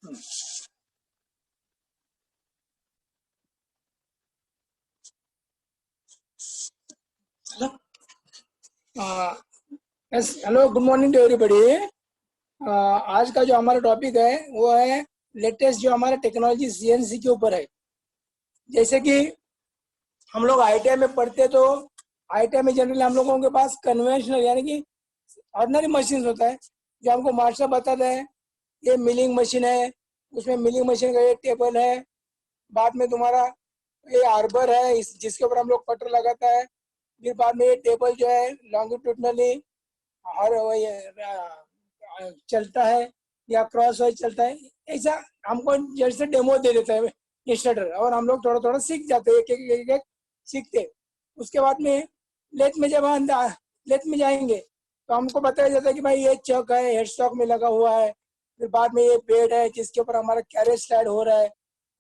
Yes, hello, good morning to everybody. आज का जो हमारा टॉपिक है वो है लेटेस्ट जो हमारा टेक्नोलॉजी सीएनसी के ऊपर है। जैसे कि हम लोग आईटीआई में पढ़ते तो आईटीआई में जनरली हम लोगों के पास कन्वेंशनल यानी कि ऑर्डिनरी मशीन होता है जो हमको मास्टर बताता है ये मिलिंग मशीन है, उसमें मिलिंग मशीन का ये टेबल है, बाद में तुम्हारा ये आर्बर है जिसके ऊपर हम लोग कटर लगाता है, फिर बाद में ये टेबल जो है लॉन्गिट्यूडनली हर चलता है या क्रॉस वाइज चलता है। ऐसा हमको जैसे डेमो दे देता है इंस्ट्रक्टर और हम लोग थोड़ा थोड़ा सीख जाते हैं, एक सीखते। उसके बाद में लेथ में जब हम लेथ में जाएंगे तो हमको बताया जाता है कि भाई ये चक है, हेड स्टॉक में लगा हुआ है। फिर बाद में ये बेड है जिसके ऊपर हमारा कैरेज स्लाइड हो रहा है,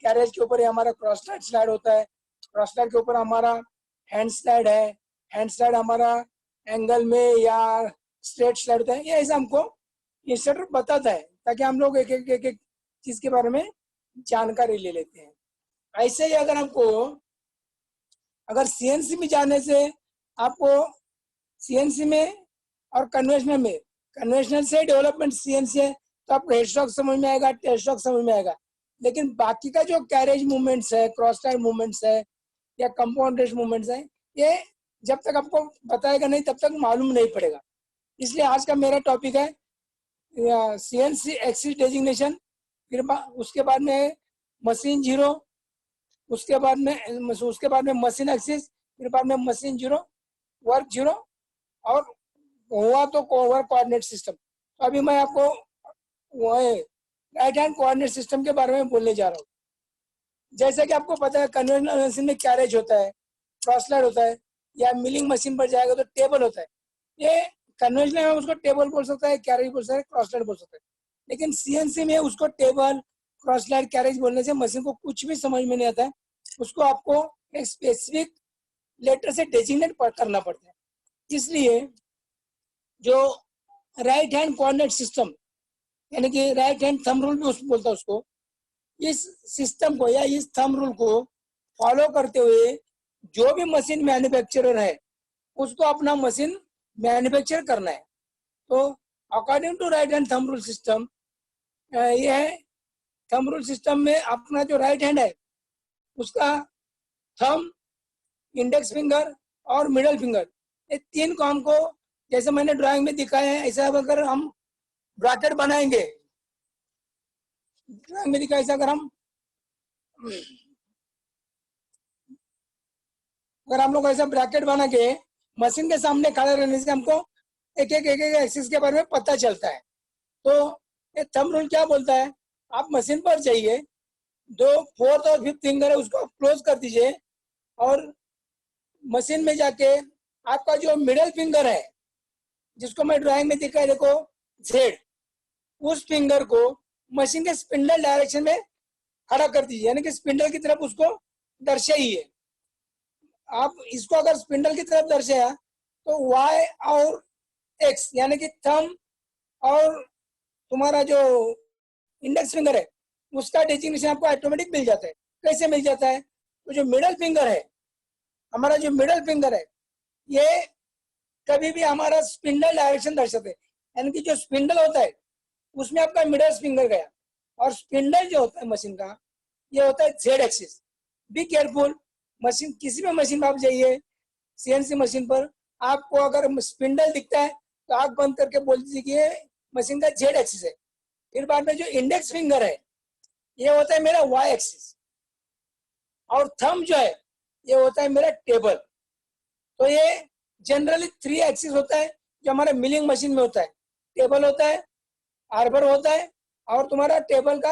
कैरेज के ऊपर हमारा क्रॉस स्लाइड स्लाइड होता है, क्रॉस स्लाइड के ऊपर हमारा हैंड स्लाइड है, हैंड स्लाइड हमारा एंगल में या स्ट्रेट स्लाइड होता है। ये ऐसा हमको इंस्ट्रक्टर बताता है ताकि हम लोग एक चीज के बारे में जानकारी ले लेते हैं। ऐसे ही अगर सीएनसी में जाने से आपको सीएनसी में और कन्वेंशनल से डेवलपमेंट सीएनसी है तो आपको हेड स्टॉक समझ में आएगा, टेल स्टॉक समझ में आएगा। लेकिन बाकी का जो कैरेज मूवमेंट्स है, क्रॉस लाइन मूवमेंट्स है या कंपाउंड रेस्ट मूवमेंट्स है, ये जब तक आपको बताएगा नहीं तब तक मालूम नहीं पड़ेगा। इसलिए आज का मेरा टॉपिक है सीएनसी एक्सिस डेजिग्नेशन, फिर उसके बाद में मशीन जीरो, उसके बाद में मशीन एक्सिस, फिर बाद में मशीन जीरो, वर्क जीरो और हुआ तो वर्क कोऑर्डिनेट सिस्टम। तो अभी मैं आपको राइट हैंड कोऑर्डिनेट सिस्टम के बारे में बोलने जा रहा हूँ। जैसे कि आपको पता है कन्वेंशनल मशीन में कैरेज होता है, क्रॉस स्लाइड होता है, या मिलिंग मशीन पर जाएगा तो टेबल होता है। ये कन्वेंशनल में उसको टेबल बोल सकता है, कैरेज बोल सकता है, क्रॉस स्लाइड बोल सकता है। लेकिन सीएनसी में उसको टेबल, क्रॉस स्लाइड, कैरेज बोलने से मशीन को कुछ भी समझ में नहीं आता है। उसको आपको एक स्पेसिफिक लेटर से डेजिग्नेट करना पड़ता है। इसलिए जो राइट हैंड कोऑर्डिनेट सिस्टम यानी कि राइट हैंड थंब रूल भी बोलता है उसको, इस सिस्टम को या इस थंब रूल को फॉलो करते हुए जो भी मशीन मैन्युफैक्चरर है उसको अपना मशीन मैन्युफैक्चर करना है। तो according to right hand thumb rule system, ये है थंब रूल सिस्टम में अपना जो राइट हैंड है उसका थंब, इंडेक्स फिंगर और मिडल फिंगर, ये तीन को हमको जैसे मैंने ड्राइंग में दिखाया है ऐसा अगर हम ब्रैकेट बनाएंगे, ड्राइंग में दिखाया ऐसा अगर हम लोग ऐसा ब्रैकेट बना के मशीन के सामने खड़े रहने से हमको एक एक्सिस के बारे में पता चलता है। तो ये थंब रूल क्या बोलता है, आप मशीन पर जाइए, जो फोर्थ और फिफ्थ फिंगर है उसको क्लोज कर दीजिए और मशीन में जाके आपका जो मिडल फिंगर है जिसको मैं ड्राइंग में दिखाया देखो जेड, उस फिंगर को मशीन के स्पिंडल डायरेक्शन में खड़ा कर दीजिए, यानी कि स्पिंडल की तरफ उसको दर्शाइए। आप इसको अगर स्पिंडल की तरफ दर्शाया तो वाई और एक्स यानी कि थंब और तुम्हारा जो इंडेक्स फिंगर है उसका डेजिग्नेशन आपको ऑटोमेटिक मिल जाता है। कैसे मिल जाता है, तो जो मिडल फिंगर है, हमारा जो मिडल फिंगर है ये कभी भी हमारा स्पिंडल डायरेक्शन दर्शाते हैं, यानी कि जो स्पिंडल होता है उसमें आपका मिडल फिंगर गया और स्पिंडल जो होता है मशीन का ये होता है Z axis. Be careful, machine किसी भी मशीन पर आप जाइए, सीएनसी मशीन पर आपको अगर स्पिंडल दिखता है तो आंख बंद करके बोल दीजिए कि ये मशीन का जेड एक्सिस है। फिर बाद में जो इंडेक्स फिंगर है ये होता है मेरा वाई एक्सिस और थंब जो है ये होता है मेरा टेबल। तो ये जनरली 3 एक्सिस होता है जो हमारे मिलिंग मशीन में होता है, टेबल होता है, आर्बर होता है और तुम्हारा टेबल का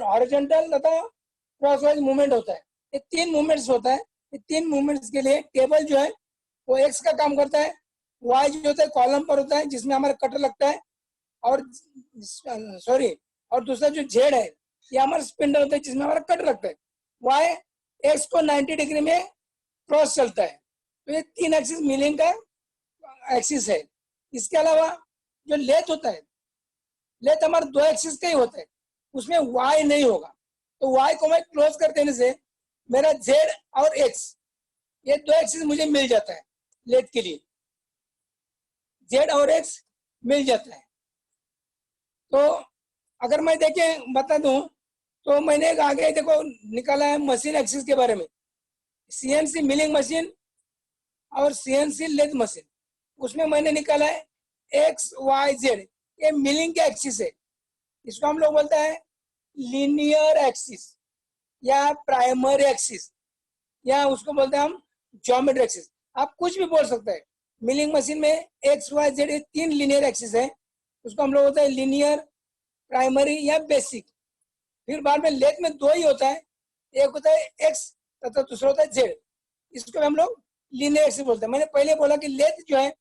हॉरिजॉन्टल तथा क्रॉसवाइज मूवमेंट होता है। ये 3 मूवमेंट्स होता है। ये 3 मूवमेंट्स के लिए टेबल जो है वो एक्स का काम करता है, वाई जो होता है कॉलम पर होता है जिसमें हमारा कटर लगता है और और दूसरा जो जेड है ये हमारा स्पिंडल होता है जिसमें हमारा कटर लगता है। वाई एक्स को 90 डिग्री में क्रॉस चलता है। तो ये 3 एक्सिस मिलिंग का एक्सिस है। इसके अलावा जो लेथ होता है लेथ हमारा 2 एक्सिस का ही होता है, उसमें वाई नहीं होगा। तो वाई को मैं क्लोज कर देने से मेरा जेड और एक्स ये 2 एक्सिस मुझे मिल जाता है, लेथ के लिए जेड और एक्स मिल जाता है। तो अगर मैं देखें बता दूं तो मैंने एक आगे देखो निकाला है मशीन एक्सिस के बारे में, सीएनसी मिलिंग मशीन और सीएनसी लेथ मशीन, उसमें मैंने निकाला है एक्स वाई जेड, ये मिलिंग के एक्सिस है। इसको हम लोग बोलते हैं लीनियर एक्सिस या प्राइमरी एक्सिस या उसको बोलते हैं हम ज्योमेट्री एक्सिस, आप कुछ भी बोल सकते हैं। मिलिंग मशीन में X Y Z 3 linear axis है, उसको हम लोग बोलते हैं लीनियर, प्राइमरी या बेसिक। फिर बाद में लेथ में 2 ही होता है, एक होता है एक्स तथा दूसरा होता है जेड, इसको हम लोग लीनियर एक्सिस बोलते हैं। मैंने पहले बोला कि लेथ जो है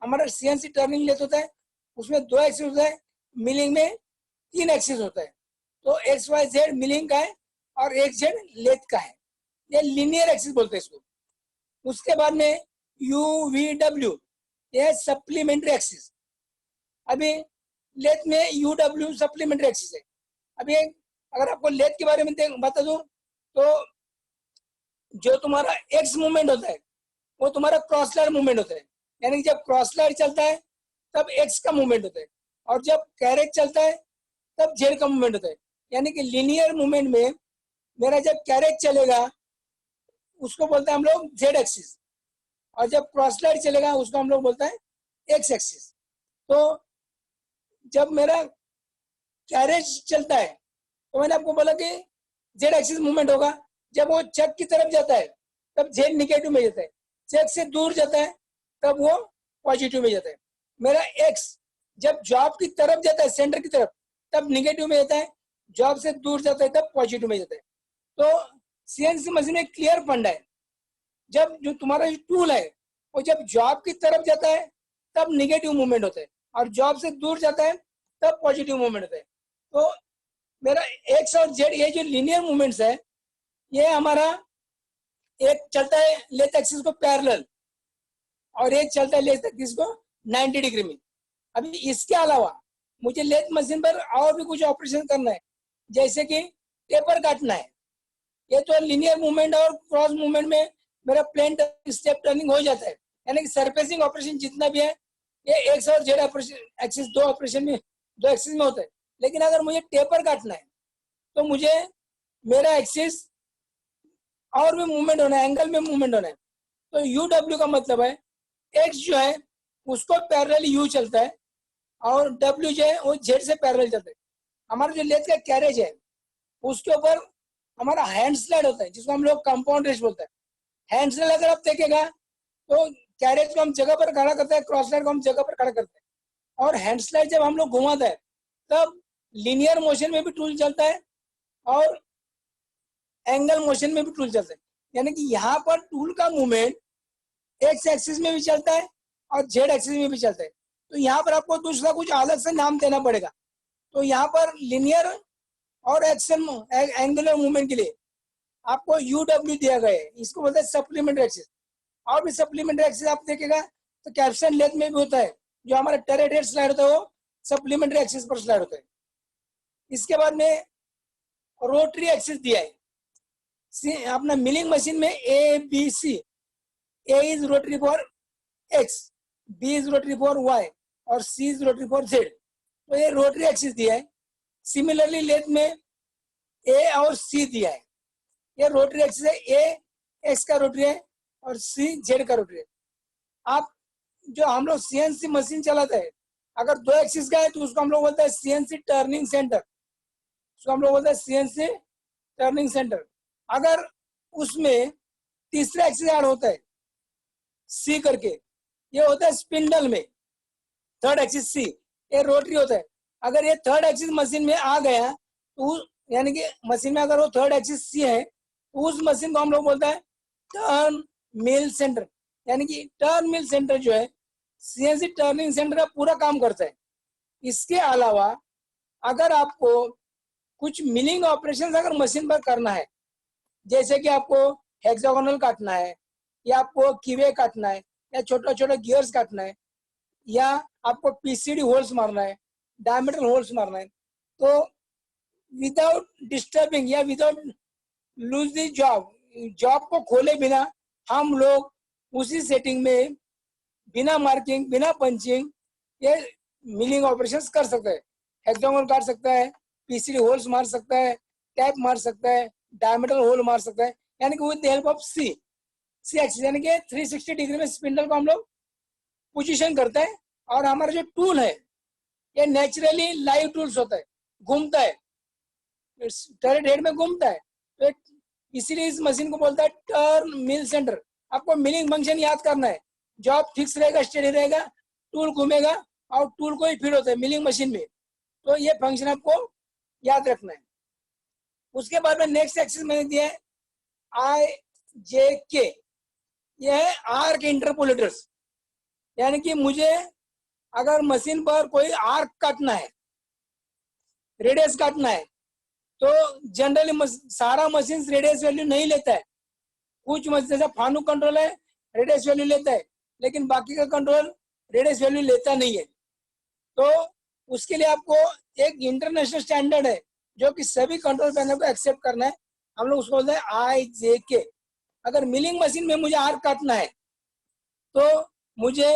हमारा सीएनसी टर्निंग लेथ होता है, उसमें 2 एक्सिस होता है, मिलिंग में 3 एक्सिस होता है। तो एक्स वाई जेड मिलिंग का है और एक्स जेड लेथ का है, ये लीनियर एक्सिस बोलते हैं इसको। उसके बाद में यू वी डब्ल्यू, ये सप्लीमेंट्री एक्सिस। अभी लेथ में यू डब्ल्यू सप्लीमेंट्री एक्सिस है। अभी अगर आपको लेथ के बारे में बता दूं तो जो तुम्हारा एक्स मूवमेंट होता है वो तुम्हारा क्रॉस लाइन मूवमेंट होता है, यानी जब क्रॉस लाइन चलता है तब एक्स का मूवमेंट होता है, और जब कैरेज चलता है तब जेड का मूवमेंट होता है। यानी कि लीनियर मूवमेंट में मेरा जब कैरेज चलेगा उसको बोलते हैं हम लोग जेड एक्सिस, और जब क्रॉस लाइन चलेगा उसको हम लोग बोलते हैं एक्स एक्सिस। तो जब मेरा कैरेज चलता है तो मैंने आपको बोला कि जेड एक्सिस मूवमेंट होगा, जब वो चक की तरफ जाता है तब जेड निगेटिव में जाता है, चक से दूर जाता है तब वो पॉजिटिव में जाता है। मेरा एक्स जब जॉब की तरफ जाता है सेंटर की तरफ तब निगेटिव में जाता है, जॉब से दूर जाता है तब पॉजिटिव में जाता है। तो सीएनसी मशीन में क्लियर फंडा है, जब जो तुम्हारा टूल है वो जब जॉब की तरफ जाता है तब निगेटिव मूवमेंट होता है, और जॉब से दूर जाता है तब पॉजिटिव मूवमेंट होता है। तो मेरा एक्स और जेड ये जो लीनियर मूवमेंट्स है, ये हमारा एक चलता है लेथ एक्सिस को पैरेलल और एक चलता है लेथ एक्सिस को 90 डिग्री में। अभी इसके अलावा मुझे लेथ मशीन पर और भी कुछ ऑपरेशन करना है, जैसे कि टेपर काटना है। ये तो लीनियर मूवमेंट और क्रॉस मूवमेंट में मेरा प्लेन स्टेप टर्निंग हो जाता है, यानी कि सरफेसिंग ऑपरेशन जितना भी है ये एक्स और जेड ऑपरेशन एक्सिस 2 ऑपरेशन में 2 एक्सिस में होता है। लेकिन अगर मुझे टेपर काटना है तो मुझे मेरा एक्सिस और भी मूवमेंट होना है, एंगल में मूवमेंट होना है। तो यू डब्ल्यू का मतलब है एक्स जो है उसको पैरेलल यू चलता है और डब्ल्यू जो है वो जेड से पैरेलल चलता है। हमारा जो लेथ का कैरेज है उसके ऊपर हमारा हैंड स्लाइड होता है, जिसको हम लोग कंपाउंड रेस्ट बोलते हैं। हैंड स्लाइड अगर आप देखेगा तो कैरेज को हम जगह पर खड़ा करते हैं, क्रॉस लाइड को हम जगह पर खड़ा करते हैं, और हैंड स्लाइड जब हम लोग घुमाते हैं तब लीनियर मोशन में भी टूल चलता है और एंगल मोशन में भी टूल चलता है। यानी कि यहाँ पर टूल का मूवमेंट एक्स एक्सिस में भी चलता है और जेड एक्सिस में भी चलता है। तो यहाँ पर आपको दूसरा कुछ अलग से नाम देना पड़ेगा। तो यहाँ पर लीनियर और एक्शन एंगुलर मूवमेंट के लिए आपको यू डब्ल्यू दिया गया है, इसको बोलते हैं सप्लीमेंट्री एक्सिस। और भी सप्लीमेंट्री एक्सिस आप देखेगा तो कैप्शन लेथ में भी होता है, जो हमारा टरेट हेड स्लाइड होता है वो सप्लीमेंट्री एक्सिस पर स्लाइड होता है। इसके बाद में रोटरी एक्सिस दिया है अपना मिलिंग मशीन में A B C. A is rotary for X, B is rotary for Y और C is rotary for Z. तो ये रोटरी एक्सिस दिया है। सिमिलरली लेथ में ए और सी दिया है, ये रोटरी एक्सिस है। ए एक्स का रोटरी है और सी जेड का रोटरी है। आप जो हम लोग सीएनसी मशीन चलाते हैं अगर 2 एक्सिस का है तो उसको हम लोग बोलते हैं सीएनसी टर्निंग सेंटर, उसको हम लोग बोलते हैं सीएनसी टर्निंग सेंटर। अगर उसमें तीसरा एक्सिस ऐड होता है सी करके, ये होता है स्पिंडल में थर्ड एक्सिस सी, ये रोटरी होता है। अगर ये थर्ड एक्सिस मशीन में आ गया तो यानी कि मशीन में अगर वो थर्ड एक्सिस सी है तो उस मशीन को हम लोग बोलते हैं टर्न मिल सेंटर। यानी कि टर्न मिल सेंटर जो है सीएनसी टर्निंग सेंटर का पूरा काम करता है। इसके अलावा अगर आपको कुछ मिलिंग ऑपरेशन अगर मशीन पर करना है, जैसे कि आपको हेक्सागोनल काटना है या आपको कीवे काटना है या छोटा छोटा गियर्स काटना है या आपको पीसीडी होल्स मारना है डायमीटर होल्स मारना है। तो विदाउट डिस्टर्बिंग या विदाउट लूज दी जॉब को खोले बिना हम लोग उसी सेटिंग में बिना मार्किंग बिना पंचिंग ये मिलिंग ऑपरेशंस कर सकते हैं। हेक्सागोन काट सकता है, पीसीडी होल्स मार सकता है, टैप मार सकता है, डायमीटर होल मार सकता है, यानी कि with the help of C axis, यानी कि 360 डिग्री में स्पिंडल को हम लोग पोजीशन करते हैं। और हमारा जो टूल है ये नेचुरली लाइव टूल्स होता है, घूमता है, टर्न हेड में घूमता है। तो इसीलिए इस मशीन को बोलता है टर्न मिल सेंटर। आपको मिलिंग फंक्शन याद करना है, जॉब फिक्स रहेगा, स्टेडी रहेगा, टूल घूमेगा और टूल को ही फीड होता है मिलिंग मशीन में। तो ये फंक्शन आपको याद रखना है। उसके बाद में नेक्स्ट एक्सिस मैंने दिया है आई जे के, यह है आर्क इंटरपोलेटर्स, यानी कि मुझे अगर मशीन पर कोई आर्क काटना है, रेडियस काटना है, तो जनरली सारा मशीन रेडियस वैल्यू नहीं लेता है। कुछ मशीन जैसा फानू कंट्रोल है रेडियस वैल्यू लेता है, लेकिन बाकी का कंट्रोल रेडियस वैल्यू लेता नहीं है। तो उसके लिए आपको एक इंटरनेशनल स्टैंडर्ड है जो कि सभी कंट्रोल पैनल को एक्सेप्ट करना है। हम लोग उसको बोलते हैं IJK। अगर मिलिंग मशीन में मुझे आर्क काटना है तो मुझे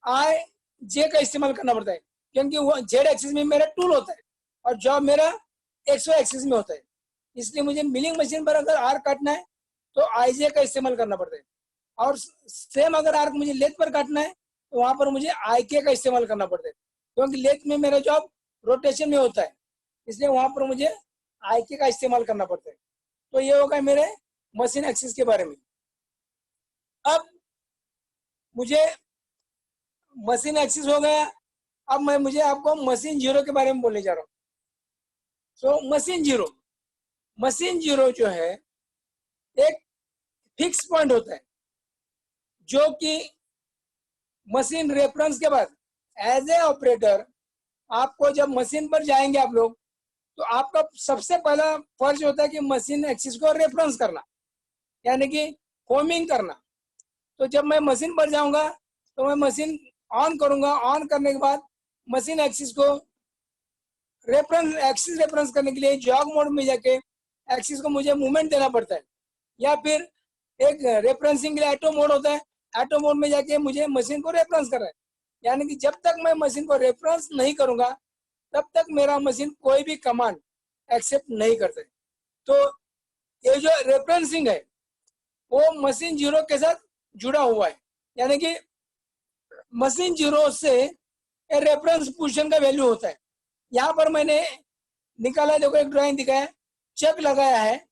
IJ का इस्तेमाल करना पड़ता है, क्योंकि वो जेड एक्सिस में मेरा टूल होता है और जॉब मेरा XY एक्सिस में होता है। इसलिए मुझे मिलिंग मशीन पर अगर आर्क काटना है तो IJ का इस्तेमाल करना पड़ता है। और सेम अगर आर्क मुझे लेथ पर काटना है तो वहां पर मुझे IK का इस्तेमाल करना पड़ता है, क्योंकि लेथ में मेरा जॉब रोटेशन में होता है, इसलिए वहां पर मुझे IK का इस्तेमाल करना पड़ता है। तो ये होगा मेरे मशीन एक्सिस के बारे में। अब मुझे मशीन एक्सिस हो गया, अब मुझे आपको मशीन जीरो के बारे में बोलने जा रहा हूँ। सो मशीन जीरो जो है एक फिक्स पॉइंट होता है, जो कि मशीन रेफरेंस के बाद एज ए ऑपरेटर आपको जब मशीन पर जाएंगे आप लोग, तो आपका सबसे पहला फर्ज होता है कि मशीन एक्सिस को रेफरेंस करना, यानी कि होमिंग करना। तो जब मैं मशीन पर जाऊंगा तो मैं मशीन ऑन करूंगा, ऑन करने के बाद मशीन एक्सिस को रेफरेंस करने के लिए जॉग मोड में जाके एक्सिस को मुझे मूवमेंट देना पड़ता है, या फिर एक रेफरेंसिंग के लिए ऑटो मोड होता है, ऑटो मोड में जाके मुझे मशीन को रेफरेंस करना है। यानी कि जब तक मैं मशीन को रेफरेंस नहीं करूंगा तब तक मेरा मशीन कोई भी कमांड एक्सेप्ट नहीं करता है। तो ये जो रेफरेंसिंग है वो मशीन जीरो के साथ जुड़ा हुआ है, यानी कि मशीन जीरो से रेफरेंस पोजीशन का वैल्यू होता है। यहाँ पर मैंने निकाला, देखो एक ड्राइंग दिखाया, चक लगाया है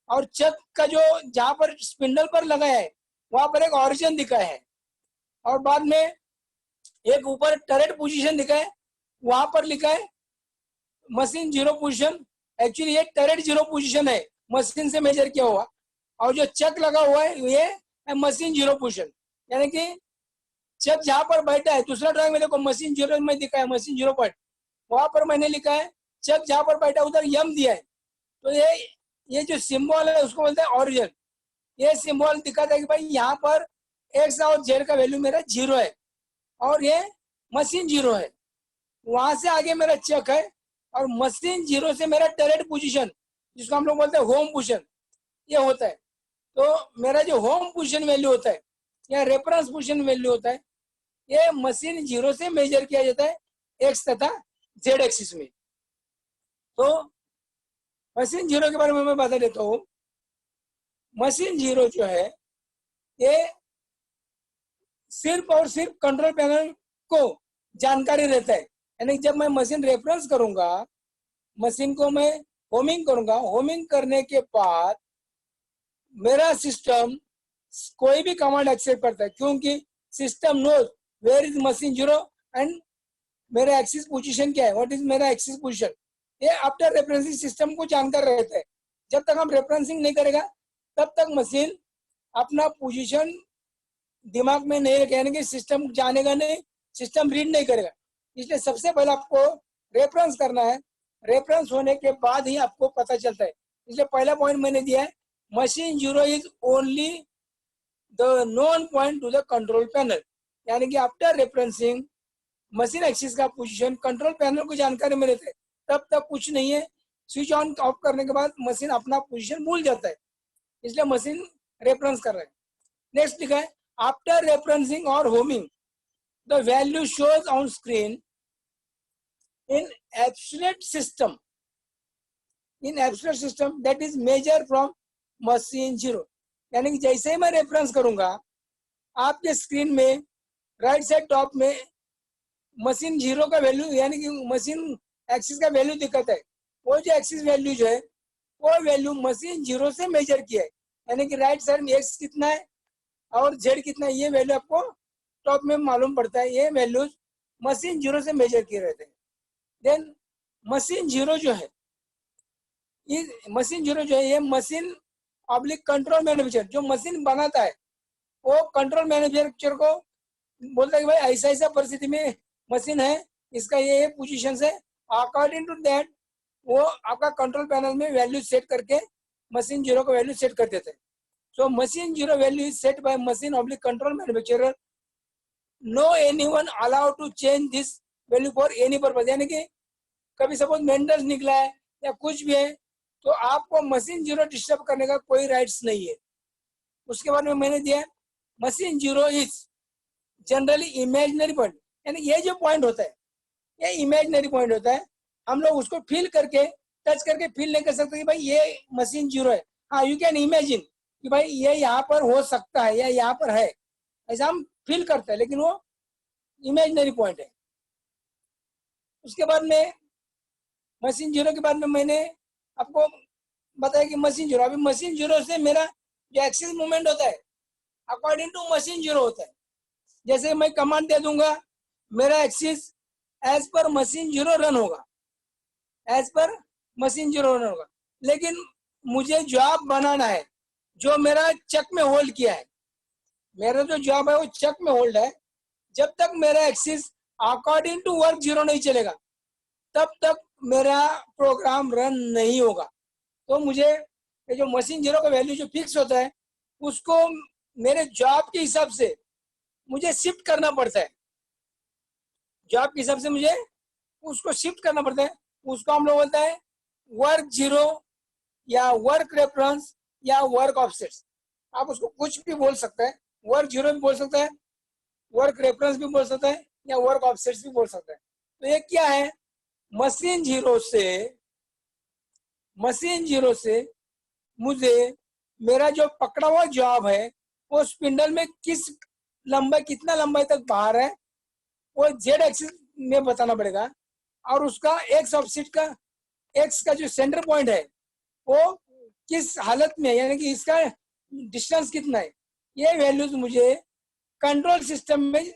और चक का जो जहां पर स्पिंडल पर लगाया है वहां पर एक ऑरिजिन दिखा है, और बाद में एक ऊपर टरेट पोजीशन दिखा है, वहां पर लिखा है मशीन जीरो पोजीशन। एक्चुअली ये टरेट जीरो पोजीशन है, मशीन से मेजर किया हुआ, और जो चक लगा हुआ है ये है मशीन जीरो पोजीशन, यानी कि चक जहां पर बैठा है। दूसरा ड्राइंग में देखो मशीन जीरो में दिखा है मशीन जीरो पॉइंट, वहां पर मैंने लिखा है चक जहां पर बैठा उधर यम दिया है। तो ये जो सिंबल है उसको बोलते हैं ऑरिजिन। ये सिंबल दिखाता है कि भाई यहाँ पर एक्स और जेड का वैल्यू मेरा जीरो है और ये मशीन जीरो है। वहां से आगे मेरा चक है और मशीन जीरो से मेरा टरेट पोजीशन, जिसको हम लोग बोलते हैं होम पोजीशन, ये होता है। तो मेरा जो होम पोजीशन वैल्यू होता है या रेफरेंस पोजीशन वैल्यू होता है, ये मशीन जीरो से मेजर किया जाता है एक्स तथा जेड एक्सिस में। तो मशीन जीरो के बारे में मैं बता देता हूँ। मशीन जीरो जो है ये सिर्फ और सिर्फ कंट्रोल पैनल को जानकारी रहता है, यानी जब मैं मशीन रेफरेंस करूंगा, मशीन को मैं होमिंग करूंगा, होमिंग करने के बाद मेरा सिस्टम कोई भी कमांड एक्सेप्ट करता है, क्योंकि system knows where is machine zero and मेरा एक्सिस पोजीशन क्या है, व्हाट इज मेरा एक्सिस पोजीशन। ये आफ्टर रेफरेंसिंग सिस्टम को जानकर रहता है। जब तक हम रेफरेंसिंग नहीं करेगा तब तक मशीन अपना पोजीशन दिमाग में नहीं रखेगा, यानी कि सिस्टम जानेगा नहीं, सिस्टम रीड नहीं करेगा। इसलिए सबसे पहले आपको रेफरेंस करना है, रेफरेंस होने के बाद ही आपको पता चलता है। इसलिए पहला पॉइंट मैंने दिया है, machine zero is only the known point two the control panel, यानी कि आफ्टर रेफरेंसिंग मशीन एक्सिस का पोजीशन कंट्रोल पैनल को जानकारी में रहते हैं, तब तक कुछ नहीं है। स्विच ऑन ऑफ करने के बाद मशीन अपना पोजीशन भूल जाता है, इसलिए मशीन रेफरेंस कर रहे हैं। नेक्स्ट लिखा है आफ्टर रेफरेंसिंग और homing the value shows on screen in absolute system that is measure from machine zero. यानी कि जैसे ही मैं रेफरेंस करूंगा आपके स्क्रीन में राइट साइड टॉप में मशीन जीरो का वैल्यू यानी कि मशीन एक्सिस का वैल्यू दिखाता है। वो जो एक्सिस वैल्यू जो है वो वैल्यू मशीन जीरो से मेजर किया है, यानी कि राइट साइड में एक्स कितना है और जेड कितना है, ये वैल्यू आपको टॉप में मालूम पड़ता है। ये वैल्यूज मशीन जीरो से मेजर किए रहते हैं। देन मशीन जीरो जो है ये मशीन ऑब्लिक कंट्रोल मैन्युफैक्चर, जो मशीन बनाता है वो कंट्रोल मैन्युफैक्चर को बोलता है कि भाई ऐसा ऐसा परिस्थिति में मशीन है, इसका ये पोजीशन है। अकॉर्डिंग टू दैट वो आपका कंट्रोल पैनल में वैल्यू सेट करके मशीन जीरो का वैल्यू सेट कर देते हैं। So machine zero value is set by machine oblique control manufacturer, no anyone allowed to change this value for any purpose. यानी कि कभी सपोज मेंटेनेंस निकला है या कुछ भी है तो आपको मशीन जीरो डिस्टर्ब करने का कोई राइट्स नहीं है। उसके बाद में मैंने दिया machine zero is generally imaginary point, यानी ये जो पॉइंट होता है ये इमेजिनरी पॉइंट होता है। हम लोग उसको फील करके टच करके फील नहीं कर सकते कि भाई ये मशीन जीरो है। हाँ, यू कैन इमेजिन कि भाई ये यहाँ पर हो सकता है या यहाँ पर है, ऐसा हम फील करते हैं, लेकिन वो इमेजिनरी पॉइंट है। उसके बाद में मशीन जीरो के बाद में मैंने आपको बताया कि मशीन जीरो, अभी मशीन जीरो से मेरा जो एक्सिस मूवमेंट होता है अकॉर्डिंग टू मशीन जीरो होता है। जैसे मैं कमांड दे दूंगा मेरा एक्सिस एज पर मशीन जीरो रन होगा, एज पर मशीन जीरो रन होगा। लेकिन मुझे जॉब बनाना है जो मेरा चक में होल्ड किया है, मेरा जो जॉब है वो चक में होल्ड है। जब तक मेरा axis according to work zero नहीं चलेगा तब तक मेरा प्रोग्राम रन नहीं होगा। तो मुझे ये जो मशीन जीरो का वैल्यू जो फिक्स होता है उसको मेरे जॉब के हिसाब से मुझे शिफ्ट करना पड़ता है, जॉब के हिसाब से मुझे उसको शिफ्ट करना पड़ता है। उसको हम लोग बोलते हैं वर्क जीरो या वर्क रेफरेंस या वर्क ऑफसेट्स। आप उसको कुछ भी बोल सकते हैं, वर्क जीरो भी बोल सकता है, वर्क रेफरेंस भी बोल सकता है या वर्क ऑफसेट्स भी बोल सकता है। तो ये क्या है, मशीन जीरो से मुझे मेरा जो पकड़ा हुआ जॉब है वो स्पिंडल में कितना लंबाई तक बाहर है वो जेड एक्सिस में बताना पड़ेगा, और उसका एक्स ऑफसेट का एक्स का जो सेंटर पॉइंट है वो किस हालत में है, यानी कि इसका डिस्टेंस कितना है, ये वैल्यूज मुझे कंट्रोल सिस्टम में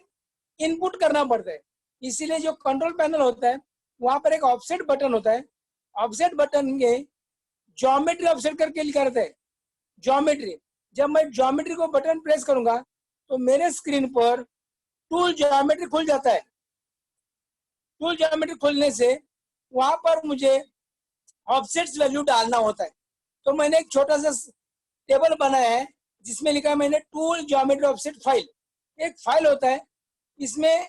इनपुट करना पड़ता है। इसीलिए जो कंट्रोल पैनल होता है वहां पर एक ऑफसेट बटन होता है, ऑफसेट बटन के ज्योमेट्री ऑफसेट करके लिखा रहता है ज्योमेट्री। जब मैं ज्योमेट्री को बटन प्रेस करूंगा तो मेरे स्क्रीन पर टूल ज्योमेट्री खुल जाता है। टूल ज्योमेट्री खुलने से वहां पर मुझे ऑफसेट्स वैल्यू डालना होता है। तो मैंने एक छोटा सा टेबल बनाया है जिसमें लिखा है मैंने टूल ज्योमेट्री ऑफसेट फाइल। एक फाइल होता है, इसमें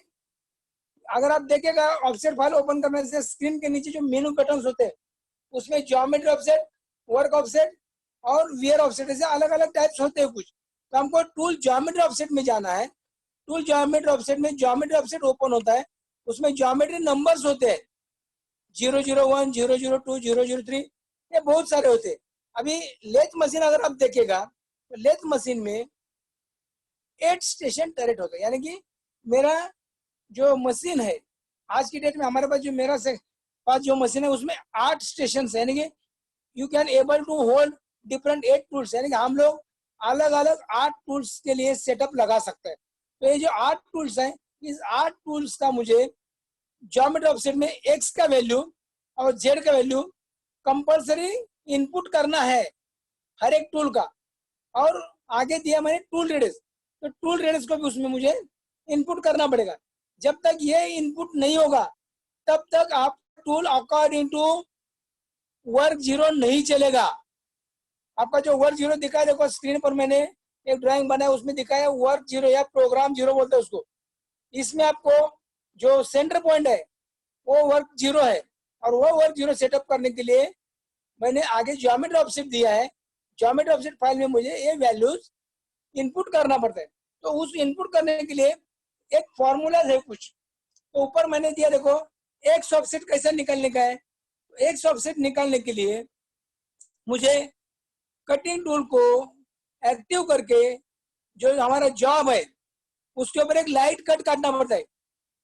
अगर आप देखेगा ऑफसेट फाइल ओपन करने से स्क्रीन के नीचे जो मेनू बटन्स होते हैं उसमें ज्योमेट्री ऑफसेट, वर्क ऑफसेट और वियर ऑफसेट ऐसे अलग अलग टाइप्स होते हैं कुछ। तो हमको टूल ज्योमेट्री ऑफसेट में जाना है। टूल ज्योमेट्री ऑफसेट में ज्योमेट्री ऑफसेट ओपन होता है, उसमें ज्योमेट्री नंबर्स होते हैं 001, 002, 003, ये बहुत सारे होते हैं। अभी लेथ मशीन अगर आप देखेगा तो लेथ मशीन में 8 स्टेशन टरेट होते हैं, यानी कि मेरा जो मशीन है आज की डेट में हमारे पास जो मेरा से पास जो मशीन है उसमें 8 स्टेशन है, यानी कि you can able to hold different 8 tools, यानी कि हम लोग अलग अलग 8 टूल्स के लिए सेटअप लगा सकते हैं। तो ये जो 8 टूल्स हैं इस 8 टूल्स का मुझे ज्योमेट्री ऑफसेट में एक्स का वैल्यू और जेड का वैल्यू कंपलसरी इनपुट करना है हर एक टूल का। और आगे दिया मैंने टूल रेडियस, तो टूल रेडियस को भी उसमें मुझे इनपुट करना पड़ेगा। जब तक ये इनपुट नहीं होगा तब तक आप tool according to work zero नहीं चलेगा। आपका जो वर्क जीरो दिखाया देखो स्क्रीन पर मैंने एक ड्राइंग बनाया उसमें दिखाया वर्क जीरो या प्रोग्राम जीरो बोलते हैं उसको। इसमें आपको जो सेंटर पॉइंट है वो वर्क 0 है, और वो वर्क 0 सेटअप करने के लिए मैंने आगे ज्योमेट्री ऑफसेट दिया है। ज्योमेट्री ऑफसेट फाइल में मुझे ये वैल्यूज इनपुट करना पड़ता है। तो उस इनपुट करने के लिए एक फॉर्मूला है कुछ, तो ऊपर मैंने दिया, देखो एक्स ऑफसेट कैसे निकालने का है। तो एक्स ऑफसेट निकालने के लिए मुझे कटिंग टूल को एक्टिव करके जो हमारा जॉब है उसके ऊपर एक लाइट कट काटना पड़ता है।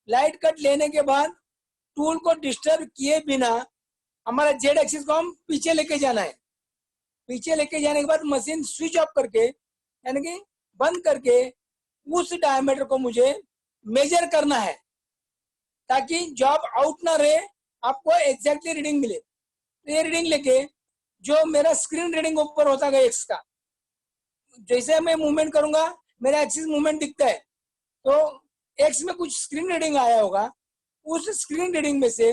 लाइट कट लेने के बाद टूल को डिस्टर्ब किए बिना हमारा जेड एक्सिस को हम पीछे लेके जाना है। पीछे लेके जाने के बाद मशीन स्विच ऑफ करके, यानी कि बंद करके, उस डायमीटर को मुझे मेजर करना है ताकि जॉब आउट ना रहे, आपको एग्जैक्टली रीडिंग मिले। तो ये रीडिंग लेके जो मेरा स्क्रीन रीडिंग ऊपर होता है एक्स का, जैसे मैं मूवमेंट करूंगा मेरा एक्सिस मूवमेंट दिखता है, तो एक्स में कुछ स्क्रीन रीडिंग आया होगा। उस स्क्रीन रीडिंग में से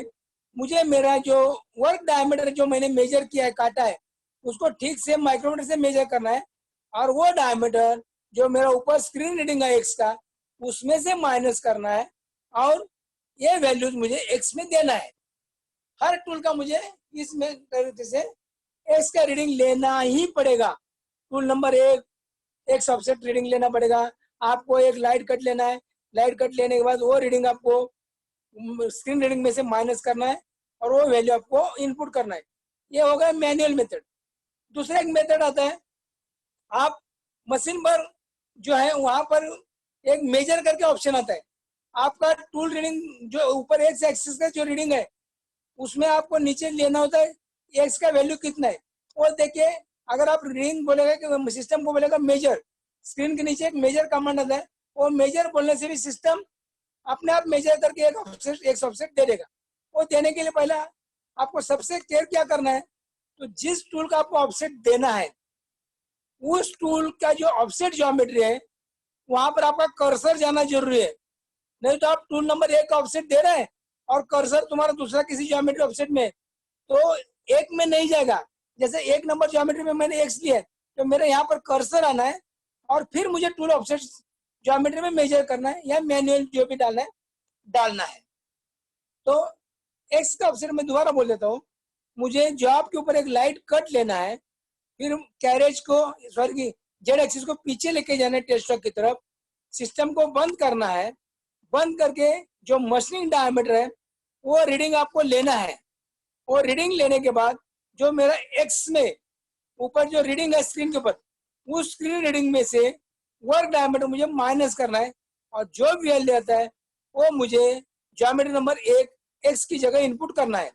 मुझे मेरा जो वर्क डायमीटर जो मैंने मेजर किया है, काटा है, उसको ठीक से माइक्रोमीटर से मेजर करना है, और वो डायमीटर जो मेरा ऊपर स्क्रीन रीडिंग है एक्स का, उसमें से माइनस करना है, और ये वैल्यूज मुझे एक्स में देना है। हर टूल का मुझे इसमें तरीके से एक्स का रीडिंग लेना ही पड़ेगा। Tool number 1 x offset reading लेना पड़ेगा आपको। एक लाइट कट लेना है, लाइट कट लेने के बाद वो रीडिंग आपको स्क्रीन रीडिंग में से माइनस करना है, और वो वैल्यू आपको इनपुट करना है। ये हो गया मैनुअल मेथड। दूसरा एक मेथड आता है, आप मशीन पर जो है वहां पर एक मेजर करके ऑप्शन आता है। आपका टूल रीडिंग जो ऊपर एक्स एक्सिस का जो रीडिंग है, उसमें आपको नीचे लेना होता है एक्स का वैल्यू कितना है वो देखिए। अगर आप रीडिंग बोलेगा कि सिस्टम को बोलेगा मेजर, स्क्रीन के नीचे एक मेजर कमांड आता है, वो मेजर बोलने से भी सिस्टम अपने आप मेजर करके एक ऑफसेट दे देगा। वो देने के लिए पहला आपको सबसे केयर क्या करना है, तो जिस टूल का आपको ऑफसेट देना है उस टूल का जो ऑफसेट ज्योमेट्री है वहां पर आपका कर्सर जाना जरूरी है। नहीं तो आप टूल नंबर 1 का ऑफसेट दे रहे हैं और कर्सर तुम्हारा दूसरा किसी ज्योमेट्री ऑफसेट में, तो एक में नहीं जाएगा। जैसे 1 नंबर ज्योमेट्री में मैंने एक्स लिया है, तो मेरे यहाँ पर कर्सर आना है, और फिर मुझे टूल ऑफसेट ज्योमेट्री में मेजर करना है, या मैनुअल जो भी डालना है। तो एक्स का ऑफसेट मैं दोबारा बोल देता हूँ, मुझे जॉब के ऊपर एक लाइट कट लेना है, फिर कैरेज को सॉरी जेड एक्सिस को पीछे लेके जाना है टेस्ट स्ट्रोक की तरफ, सिस्टम को बंद करना है, बंद करके जो मशीनिंग डायमीटर है वो रीडिंग आपको लेना है। वो रीडिंग लेने के बाद जो मेरा एक्स में ऊपर जो रीडिंग है स्क्रीन के ऊपर, उस स्क्रीन रीडिंग में से वर्क डायमीटर मुझे माइनस करना है, और जो भी वैल्यू आता है वो मुझे ज्योमेट्री नंबर 1 एक्स की जगह इनपुट करना है।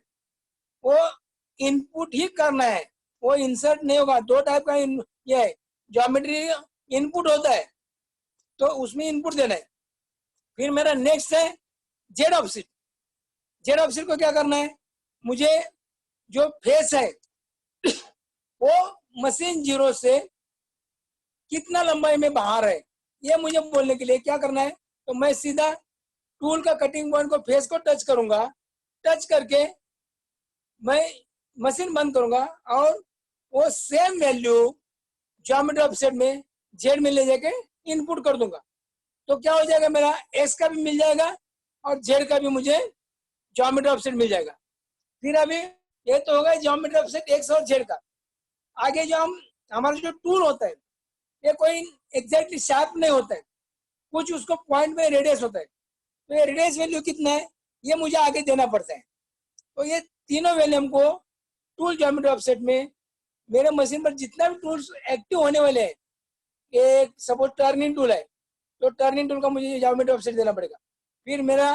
वो इनपुट ही करना है, वो इंसर्ट नहीं होगा। 2 टाइप का ये है, ज्योमेट्री इनपुट होता है तो उसमें इनपुट देना है। फिर मेरा नेक्स्ट है जेड ऑफसेट। जेड ऑफसेट को क्या करना है, मुझे जो फेस है वो मशीन 0 से कितना लंबाई में बाहर है ये मुझे बोलने के लिए क्या करना है, तो मैं सीधा टूल का कटिंग पॉइंट को फेस को टच करूंगा, टच करके मैं मशीन बंद करूंगा, और वो सेम वैल्यू ज्योमेट्री ऑफसेट में जेड में ले जाके इनपुट कर दूंगा। तो क्या हो जाएगा, मेरा एक्स का भी मिल जाएगा और जेड का भी मुझे ज्योमेट्री ऑफसेट मिल जाएगा। फिर अभी ये तो होगा ज्योमेट्री ऑफसेट एक्स और जेड का। आगे जो हमारा जो टूल होता है ये कोई एग्जैक्टली शार्प नहीं होता है, कुछ उसको पॉइंट में रेडियस होता है। तो ये रेडियस वैल्यू कितना है ये मुझे आगे देना पड़ता है। तो ये तीनों वैल्यू हमको टूल ज्योमेट्री ऑफसेट में मेरे मशीन पर जितना भी टूल्स एक्टिव होने वाले हैं, एक सपोज टर्निंग टूल है तो टर्निंग टूल का मुझे ज्योमेट्री ऑफसेट देना पड़ेगा। फिर मेरा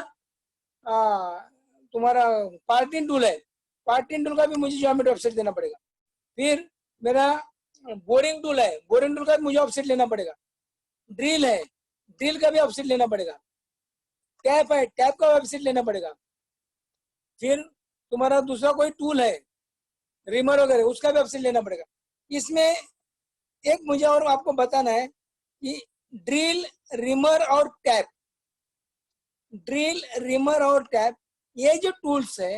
तुम्हारा पार्टिंग टूल है, पार्टिंग टूल का भी मुझे ज्योमेट्री ऑफसेट देना पड़ेगा। फिर मेरा बोरिंग टूल है, बोरिंग टूल का भी मुझे ऑफसेट लेना पड़ेगा। ड्रिल है, ड्रिल का भी ऑफसेट लेना पड़ेगा। टैप है, टैप का ऑफसेट लेना पड़ेगा। फिर तुम्हारा दूसरा कोई टूल है रिमर वगैरह, उसका भी ऑफसेट लेना पड़ेगा। इसमें एक मुझे और आपको बताना है कि ड्रिल, रिमर और टैप, ड्रिल, रिमर और टैप, ये जो टूल्स है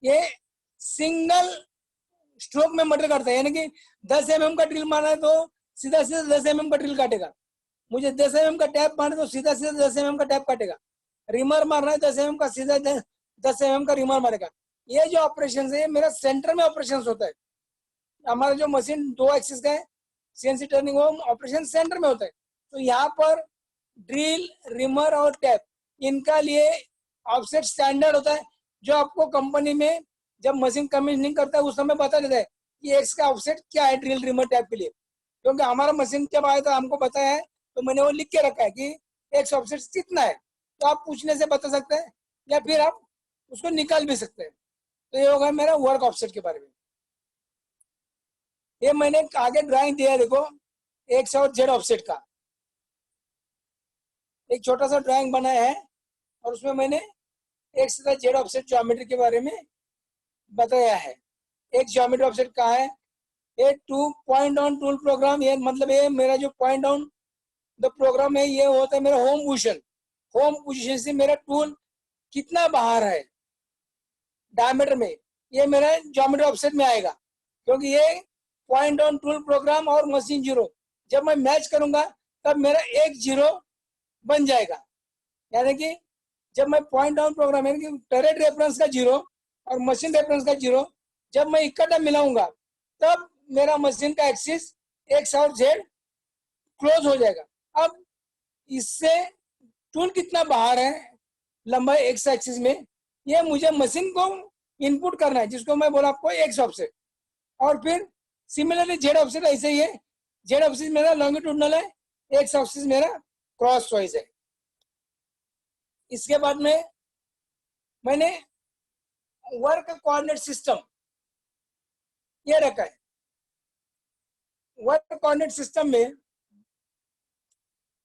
ये सिंगल स्ट्रोक में मटर करता है। यानी कि 10 mm का ड्रिल मारना है तो सीधा सीधा 10 mm का ड्रिल काटेगा, मुझे 10 mm का टैप मारना है तो सीधा सीधा 10 mm का टैप काटेगा। रिमर मारना है 10 mm का, सीधा 10 mm का रिमर मारेगा। ये जो ऑपरेशन है ये मेरा सेंटर में ऑपरेशन होता है। हमारा जो मशीन 2 एक्सिस का है, सीएनसी टर्निंग वो ऑपरेशन सेंटर में होता है। तो यहाँ पर ड्रिल, रिमर और टैप, इनका लिए ऑफसेट स्टैंडर्ड होता है, जो आपको कंपनी में जब मशीन कमीशनिंग करता है उस समय बता देता है कि एक्स का ऑफसेट क्या है ड्रिल, रिमर, टैप के लिए। क्योंकि हमारा मशीन जब आया था हमको बताया है, तो मैंने वो लिख के रखा है कि एक्स ऑफसेट कितना है। तो आप पूछने से बता सकते हैं या फिर आप उसको निकाल भी सकते हैं। तो ये होगा मेरा वर्क ऑफसेट के बारे में। ये मैंने आगे ड्राइंग दिया है, देखो एक्स और जेड ऑफसेट का एक छोटा सा ड्राइंग बनाया है, और उसमें मैंने एक्स तथा जेड ऑफसेट ज्योमेट्री के बारे में बताया है। एक ज्योमेट्री ऑफसेट कहाँ है, ये 2 पॉइंट ऑन टूल प्रोग्राम, ये मतलब ये मेरा जो पॉइंट ऑन द प्रोग्राम है, ये होता है मेरा होम पोजीशन। होम पोजीशन से मेरा टूल कितना बाहर है डायमीटर में, ये मेरा ज्योमेट्री ऑफसेट में आएगा। क्योंकि ये पॉइंट ऑन टूल प्रोग्राम और मशीन जीरो जब मैं मैच करूंगा तब मेरा एक जीरो बन जाएगा। यानी कि जब मैं पॉइंट ऑन प्रोग्राम यानी कि टरेट रेफरेंस का जीरो और मशीन रेफरेंस का जीरो जब मैं इकट्ठा मिलाऊंगा तब मेरा मशीन का एक्सिस एक्स और जेड क्लोज हो जाएगा। अब इससे टूल कितना बाहर है लंबाई एक्स एक्सिस में, ये मुझे मशीन को इनपुट करना है, जिसको मैं बोला आपको एक्स ऑफसेट। और फिर सिमिलरली जेड ऑफसेट ऐसे ही है, जेड ऑफसेट मेरा लॉन्गिट्यूडनल है, एक्स ऑफसेट मेरा क्रॉस वाइज है। इसके बाद में मैंने वर्क कोऑर्डिनेट सिस्टम ये रखा है। वर्क कोऑर्डिनेट सिस्टम में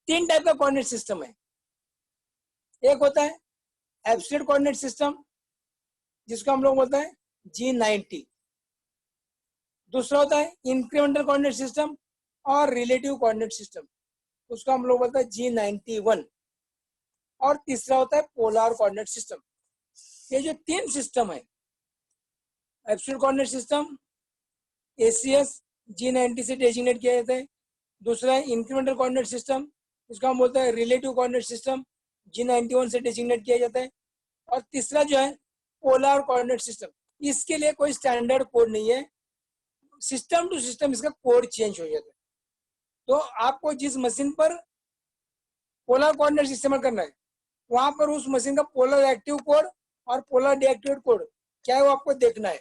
3 टाइप का कोऑर्डिनेट सिस्टम है। एक होता है एब्सोल्यूट कोऑर्डिनेट सिस्टम, जिसको हम लोग बोलते हैं G90। दूसरा होता है इंक्रीमेंटल कोऑर्डिनेट सिस्टम और रिलेटिव कोऑर्डिनेट सिस्टम, उसको हम लोग बोलते हैं G91। और तीसरा होता है पोलर कोऑर्डिनेट सिस्टम। ये जो 3 सिस्टम है, absolute coordinate system ACS G90 से डेजिग्नेट किया जाता है। दूसरा है इंक्रीमेंटल कोऑर्डिनेट सिस्टम, इसको हम बोलते हैं रिलेटिव कोऑर्डिनेट सिस्टम, G91 से डेजिग्नेट किया जाता है। और तीसरा जो है पोलर कोऑर्डिनेट सिस्टम, इसके लिए कोई स्टैंडर्ड कोड नहीं है, सिस्टम टू सिस्टम इसका कोड चेंज हो जाता है। तो आपको जिस मशीन पर पोलर कोऑर्डिनेट इस्तेमाल करना है वहां पर उस मशीन का पोलर एक्टिव कोड और पोलर डीएक्टिवेट कोड क्या है वो आपको देखना है।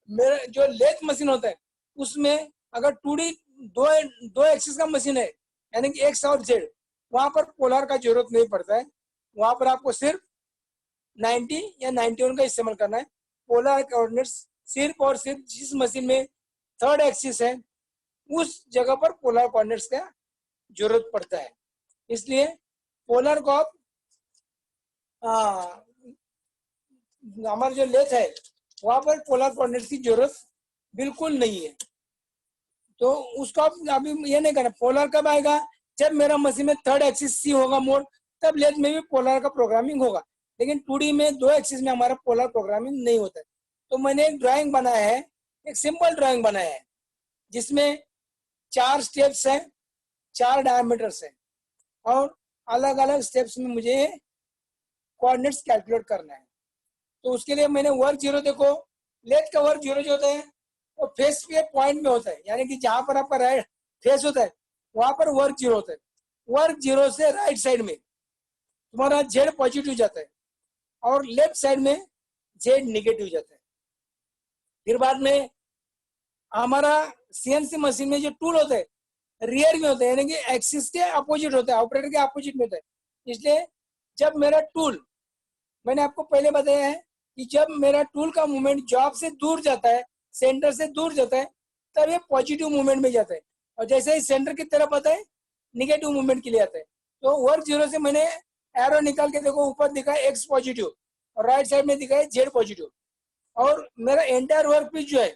मेरा जो लेथ मशीन होता है उसमें अगर 2D दो एक्सिस का मशीन है यानी कि एक्स और जेड, वहां पर पोलर का जरूरत नहीं पड़ता है। वहां पर आपको सिर्फ 90 या 91 का इस्तेमाल करना है। पोलर कोऑर्डिनेट्स सिर्फ और सिर्फ जिस मशीन में 3rd एक्सिस है उस जगह पर पोलर कोऑर्डिनेट्स का जरूरत पड़ता है। इसलिए पोलर को आप हमारा जो लेथ है वहां पर पोलर कोऑर्डिनेट्स की जरूरत बिल्कुल नहीं है। तो उसको आप अभी ये नहीं करना। पोलर कब आएगा, जब मेरा मशीन में 3rd एक्सिस सी होगा मोड, तब लेथ में भी पोलर का प्रोग्रामिंग होगा। लेकिन 2D में 2 एक्सिस में हमारा पोलर प्रोग्रामिंग नहीं होता है। तो मैंने एक ड्राइंग बनाया है, एक सिंपल ड्राइंग बनाया है जिसमें 4 स्टेप्स हैं, 4 डायमीटर्स हैं और अलग अलग स्टेप्स में मुझे कोऑर्डिनेट्स कैलकुलेट करना है। तो उसके लिए मैंने वर्क जीरो, देखो लेथ का वर्क जीरो जो होता है वो फेस पे पॉइंट में होता है, यानी कि जहां पर आपका राइट फेस होता है वहां पर वर्क जीरो होता है। वर्क जीरो से राइट साइड में तुम्हारा जेड पॉजिटिव जाता है और लेफ्ट साइड में जेड निगेटिव जाता है। फिर बाद में हमारा सीएनसी मशीन में जो टूल होता है रियर में होता है, यानी कि एक्सिस के अपोजिट होता है, ऑपरेटर के अपोजिट में होता है। इसलिए जब मेरा टूल, मैंने आपको पहले बताया है कि जब मेरा टूल का मूवमेंट जॉब से दूर जाता है, सेंटर से दूर जाता है, तब ये पॉजिटिव मूवमेंट में जाता है। और जैसे ही सेंटर की तरफ आता है निगेटिव मूवमेंट के लिए आता है। तो वर्क जीरो से मैंने एरो निकाल के देखो ऊपर दिखा है एक्स पॉजिटिव और राइट साइड में दिखा है जेड पॉजिटिव। और मेरा एंटायर वर्क पीस जो है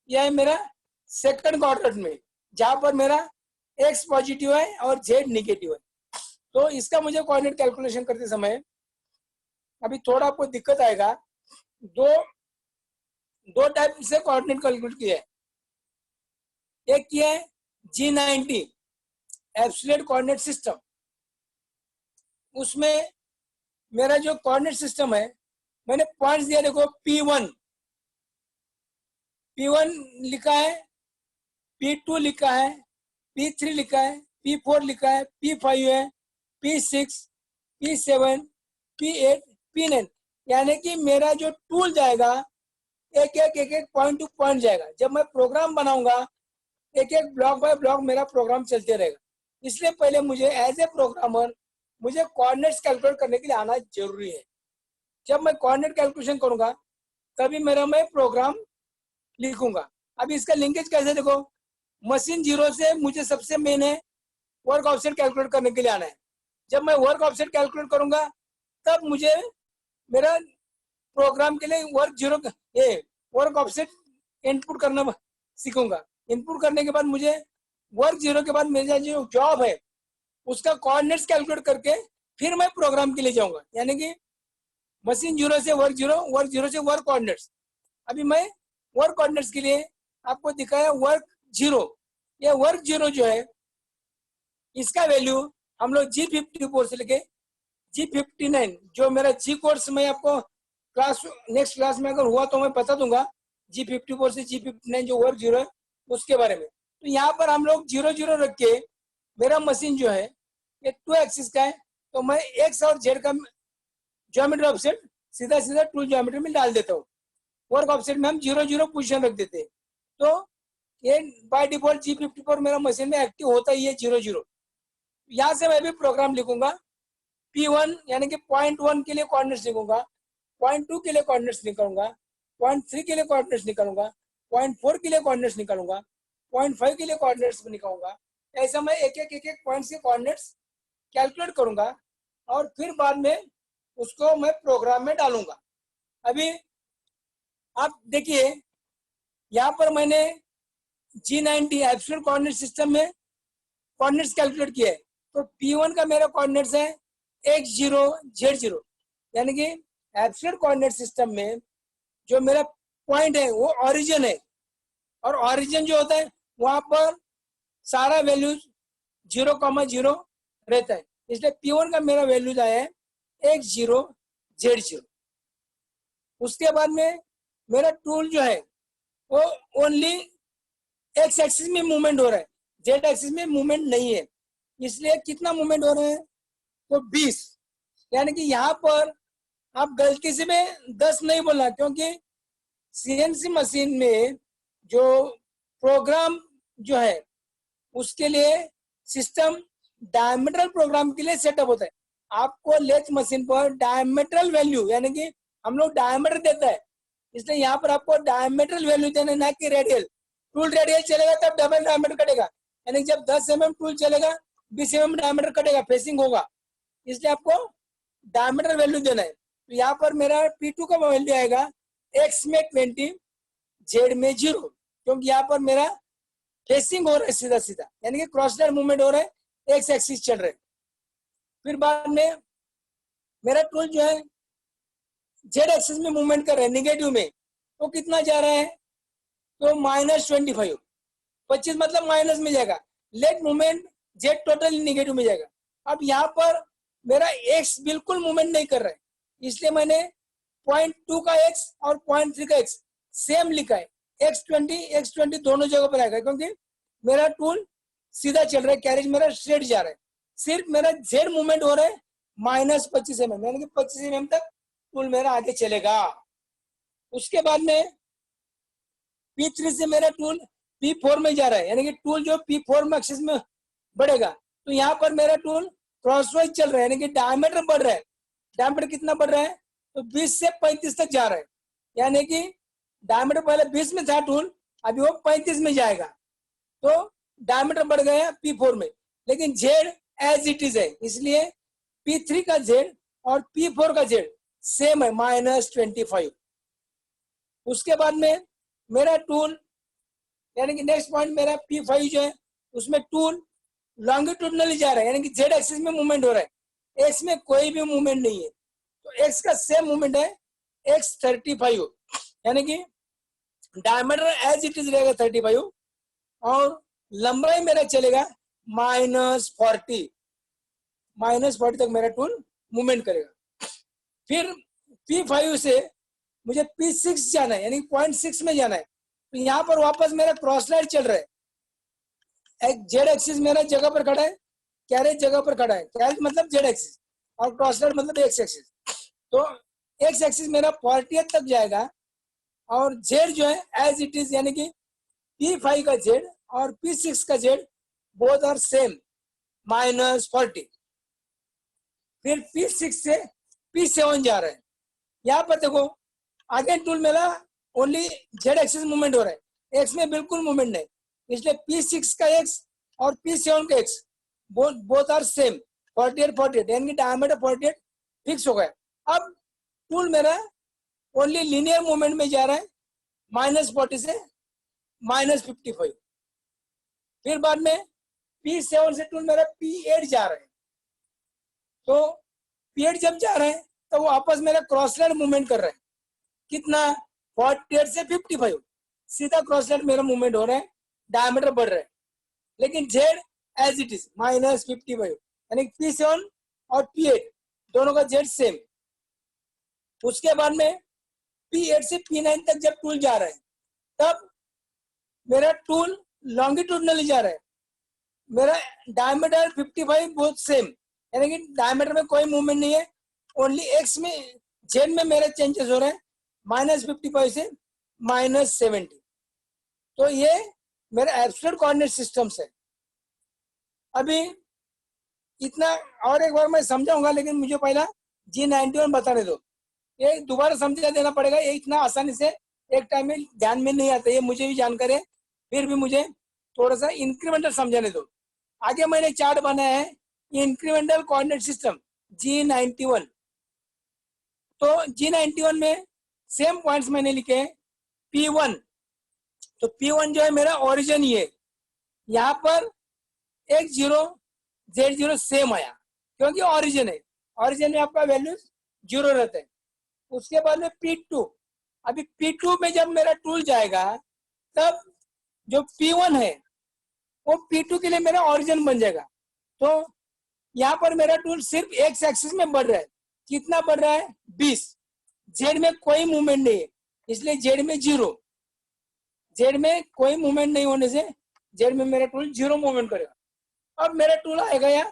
यह है मेरा सेकंड क्वाड्रेंट में, जहां पर मेरा एक्स पॉजिटिव है और जेड निगेटिव है। तो इसका मुझे कोऑर्डिनेट कैलकुलेशन करते समय अभी थोड़ा आपको दिक्कत आएगा। दो टाइप से कोऑर्डिनेट कैलकुलेट किया है। एक किया है G90 एब्सोल्यूट कोऑर्डिनेट सिस्टम, उसमें मेरा जो कोऑर्डिनेट सिस्टम है, मैंने पॉइंट्स दिया, देखो P1 लिखा है, P2 लिखा है, P3 लिखा है, P4 लिखा है, P5 है, P6, P7, P8, P9, यानी कि मेरा जो टूल जाएगा एक पॉइंट टू पॉइंट जाएगा। जब मैं प्रोग्राम बनाऊंगा एक एक ब्लॉक बाय ब्लॉक मेरा प्रोग्राम चलते रहेगा। इसलिए पहले मुझे एज ए प्रोग्रामर मुझे कोऑर्डिनेट्स कैलकुलेट करने के लिए आना जरूरी है। जब मैं कोऑर्डिनेट कैलकुलेशन करूंगा तभी मेरा मैं प्रोग्राम लिखूंगा। अभी इसका लिंकेज कैसे, देखो मशीन 0 से मुझे सबसे मेन है वर्क ऑफसेट कैलकुलेट करने के लिए आना है। जब मैं वर्क ऑफसेट कैलकुलेट करूंगा तब मुझे मेरा प्रोग्राम के लिए वर्क ऑफसेट इनपुट करना सीखूंगा। इनपुट करने के बाद मुझे वर्क 0 के बाद मेरा जो जॉब है उसका कोऑर्डिनेट्स कैलकुलेट करके फिर मैं प्रोग्राम के लिए जाऊंगा। यानी कि मशीन 0 से वर्क 0, वर्क 0 से वर्क कोऑर्डिनेट्स। अभी मैं वर्क कोऑर्डिनेट्स के लिए आपको दिखाया वर्क 0। ये वर्क 0 जो है इसका वैल्यू हम लोग G54 से लेके G59, जो मेरा G कोर्स में आपको नेक्स्ट क्लास में अगर हुआ तो मैं बता दूंगा G54 से G59 जो वर्क 0 है उसके बारे में। तो यहाँ पर हम लोग 0 रख के मेरा मशीन जो है ये 2 एक्सिस का है, तो मैं एक्स और जेड का ज्योमेट्री ऑफसेट सीधा सीधा टूल ज्योमेट्री में डाल देता हूँ। वर्क ऑफसेट में हम 0 पोजीशन रख देते हैं, तो ये बाय डिफॉल्ट G54 मेरा मशीन में एक्टिव होता ही है 0। यहाँ से मैं भी प्रोग्राम लिखूंगा। P1 यानी कि पॉइंट 1 के लिए कोऑर्डिनेट्स लिखूंगा, पॉइंट 2 के लिए कोऑर्डिनेट्स निकालूंगा, पॉइंट 3 के लिए कोऑर्डिनेट्स निकालूंगा, पॉइंट 4 के लिए कोऑर्डिनेट्स निकालूंगा, पॉइंट 5 के लिए कोऑर्डिनेट्स निकालूंगा। ऐसा मैं एक एक पॉइंट्स के कोऑर्डिनेट्स कैलकुलेट करूंगा और फिर बाद में उसको मैं प्रोग्राम में डालूंगा। अभी आप देखिए यहाँ पर मैंने G90 एब्सोल्यूट कोऑर्डिनेट सिस्टम में कोऑर्डिनेट्स कैलकुलेट किया है। तो P1 का मेरा कोऑर्डिनेट्स है x0 z0, यानी कि एब्सोल्यूट कोऑर्डिनेट सिस्टम में जो मेरा पॉइंट है वो ओरिजिन है, और ओरिजिन जो होता है वहां पर सारा वैल्यूज 0,0 रहता है। इसलिए P1 का मेरा वैल्यूज आया है x0 z0। उसके बाद में मेरा टूल जो है वो ओनली एक्स एक्सिस में मूवमेंट हो रहा है, जेड एक्सिस में मूवमेंट नहीं है। इसलिए कितना मूवमेंट हो रहा है, तो 20। यानी कि यहाँ पर आप गलती से में 10 नहीं बोलना, क्योंकि सीएनसी मशीन में जो प्रोग्राम जो है उसके लिए सिस्टम डायमीटरल प्रोग्राम के लिए सेटअप होता है। आपको लेथ मशीन पर डायमीटरल वैल्यू, यानी कि हम लोग डायमीटर देता है, इसलिए यहाँ पर आपको डायमीटरल वैल्यू देना, ना कि रेडियल। टूल रेडियल चलेगा तब डबल डायमीटर कटेगा, यानी जब 10 mm टूल चलेगा 20 mm डायमीटर कटेगा, फेसिंग होगा। इसलिए आपको डायमीटर वैल्यू देना है। तो यहाँ पर मेरा P2 का वैल्यू आएगा x में 20, z में 0, क्योंकि यहाँ पर मेरा फेसिंग हो रहा है सीधा सीधा, यानी कि क्रॉस लाइन मूवमेंट हो रहा है, एक्स एक्सिस चल रहा है। फिर बाद में मेरा टूल जो है जेड एक्सिस में मूवमेंट कर रहा है निगेटिव में, तो कितना जा रहा है, तो -25, 25 मतलब माइनस में जाएगा। Let movement Z total negative में जाएगा। अब यहाँ पर मेरा एक्स बिल्कुल मूवमेंट नहीं कर रहा है, इसलिए मैंने 0.2 का एक्स और 0.3 का एक्स सेम लिखा है। x20 दोनों जगह पर आएगा, क्योंकि मेरा टूल सीधा चल रहा है, कैरेज मेरा स्ट्रेट जा रहा है। सिर्फ मेरा जेड मूवमेंट हो रहा है -25 mm, यानी कि 25 mm तक टूल मेरा आगे चलेगा। उसके बाद में P3 से मेरा टूल P4 में जा रहा है, यानी कि टूल जो P4 में एक्सिस में बढ़ेगा। तो यहाँ पर मेरा टूल क्रॉसवाइज चल रहा है, यानी कि डायमीटर बढ़ रहा है। डायमीटर कितना बढ़ रहा है, तो 20 से 35 तक जा रहा है, यानी कि डायमीटर पहले 20 में था टूल, अभी वो 35 में जाएगा। तो डायमीटर बढ़ गया P4 में, लेकिन जेड एज इट इज है, इसलिए P3 का जेड और P4 का जेड सेम है, -25। उसके बाद में मेरा टूल, यानी कि नेक्स्ट पॉइंट मेरा P5 जो है उसमें टूल लॉन्गिट्यूडनली जा रहा है, यानी कि जेड एक्सिस में मूवमेंट हो रहा है, एक्स में कोई भी मूवमेंट नहीं है। तो एक्स का सेम मूवमेंट है x35, यानी कि डायमीटर एज इट इज रहेगा 35 और लंबाई मेरा चलेगा -40 तक मेरा टूल मूवमेंट करेगा। फिर P5 से मुझे P6 जाना है, यानी 0.6 में जाना है। तो यहाँ पर वापस मेरा क्रॉस लाइन चल रहा है। एक जेड एक्सिस मेरा जगह पर खड़ा है, कैरेज जगह पर खड़ा है। कैरेज मतलब जेड एक्सिस और क्रॉस लाइन मतलब एक्स एक्सिस। तो एक्स एक्सिस मेरा 40 तक जाएगा और जेड जो है एज इट इज, यानी कि P5 का जेड और P6 का जेड बोथ आर सेम -40। फिर P6 से P7 जा रहा है। यहाँ पर देखो आगे टूल मेरा ओनली जेड एक्सिस मूवमेंट हो रहा है, एक्स में बिल्कुल मूवमेंट नहीं, इसलिए P6 का एक्स और P7 का एक्स बोथ आर सेम 48 यानी कि डायमीटर 48 फिक्स हो गया। अब टूल मेरा ओनली लीनियर मूवमेंट में जा रहा है -40 से -55। फिर बाद में P7 से टूल मेरा P8 जा रहा है। तो P8 जब जा रहा है तो वो वापस मेरा क्रॉस लाइन मूवमेंट कर रहा है। कितना? 48 से 55, सीधा क्रॉस लाइन मेरा मूवमेंट हो रहा है, डायमीटर बढ़ रहा है। लेकिन जेड एज इट इज -55, यानी P7 और P8 दोनों का जेड सेम। उसके बाद में P8 से P9 तक जब टूल जा रहा है तब मेरा टूल लॉन्गिट्यूडनली जा रहा है। मेरा डायमीटर 55 बहुत सेम, यानी कि डायमीटर में कोई मूवमेंट नहीं है, ओनली एक्स में जेड में मेरे चेंजेस हो रहे हैं -55 से -70। तो ये मेरा एब्सोल्यूट कोऑर्डिनेट सिस्टम्स है। अभी इतना और एक बार मैं समझाऊंगा, लेकिन मुझे पहला G91 बताने दो। ये दोबारा समझा देना पड़ेगा, ये इतना आसानी से एक टाइम में ध्यान में नहीं आता, ये मुझे भी जानकारी है, फिर भी मुझे थोड़ा सा इंक्रीमेंटल समझाने दो। आगे मैंने चार्ट बनाया है इंक्रीमेंटल कोऑर्डिनेट सिस्टम G91। तो G91 में सेम पॉइंट्स मैंने लिखे हैं। P1, तो P1 जो है मेरा ओरिजिन, ये यहाँ पर x0 z0 सेम आया क्योंकि ओरिजिन है, ओरिजिन में आपका वैल्यू 0 रहता है। उसके बाद में P2, अभी P2 में जब मेरा टूल जाएगा तब जो P1 है वो P2 के लिए मेरा ओरिजिन बन जाएगा। तो यहाँ पर मेरा टूल सिर्फ एक्स एक्सिस में बढ़ रहा है। कितना बढ़ रहा है? 20। जेड में कोई मूवमेंट नहीं है, इसलिए जेड में 0। जेड में कोई मूवमेंट नहीं होने से जेड में मेरा टूल 0 मूवमेंट करेगा। अब मेरा टूल आएगा यहाँ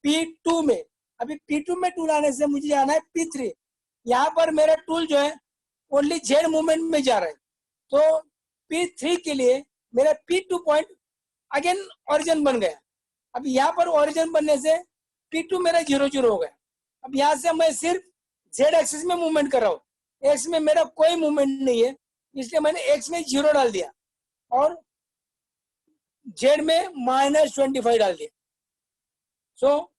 P2 में। अभी P2 में टूल आने से मुझे जाना है P3। यहाँ पर मेरा टूल जो है ओनली जेड मूवमेंट में जा रहा है। तो P3 के लिए मेरा P2 पॉइंट अगेन ओरिजिन बन गया। अब यहाँ पर ओरिजिन बनने से P2 मेरा 0 हो गया। अब यहाँ से मैं सिर्फ जेड एक्सिस में मूवमेंट कर रहा हूँ, एक्स में मेरा कोई मूवमेंट नहीं है, इसलिए मैंने एक्स में 0 डाल दिया और जेड में -25 डाल दिया। सो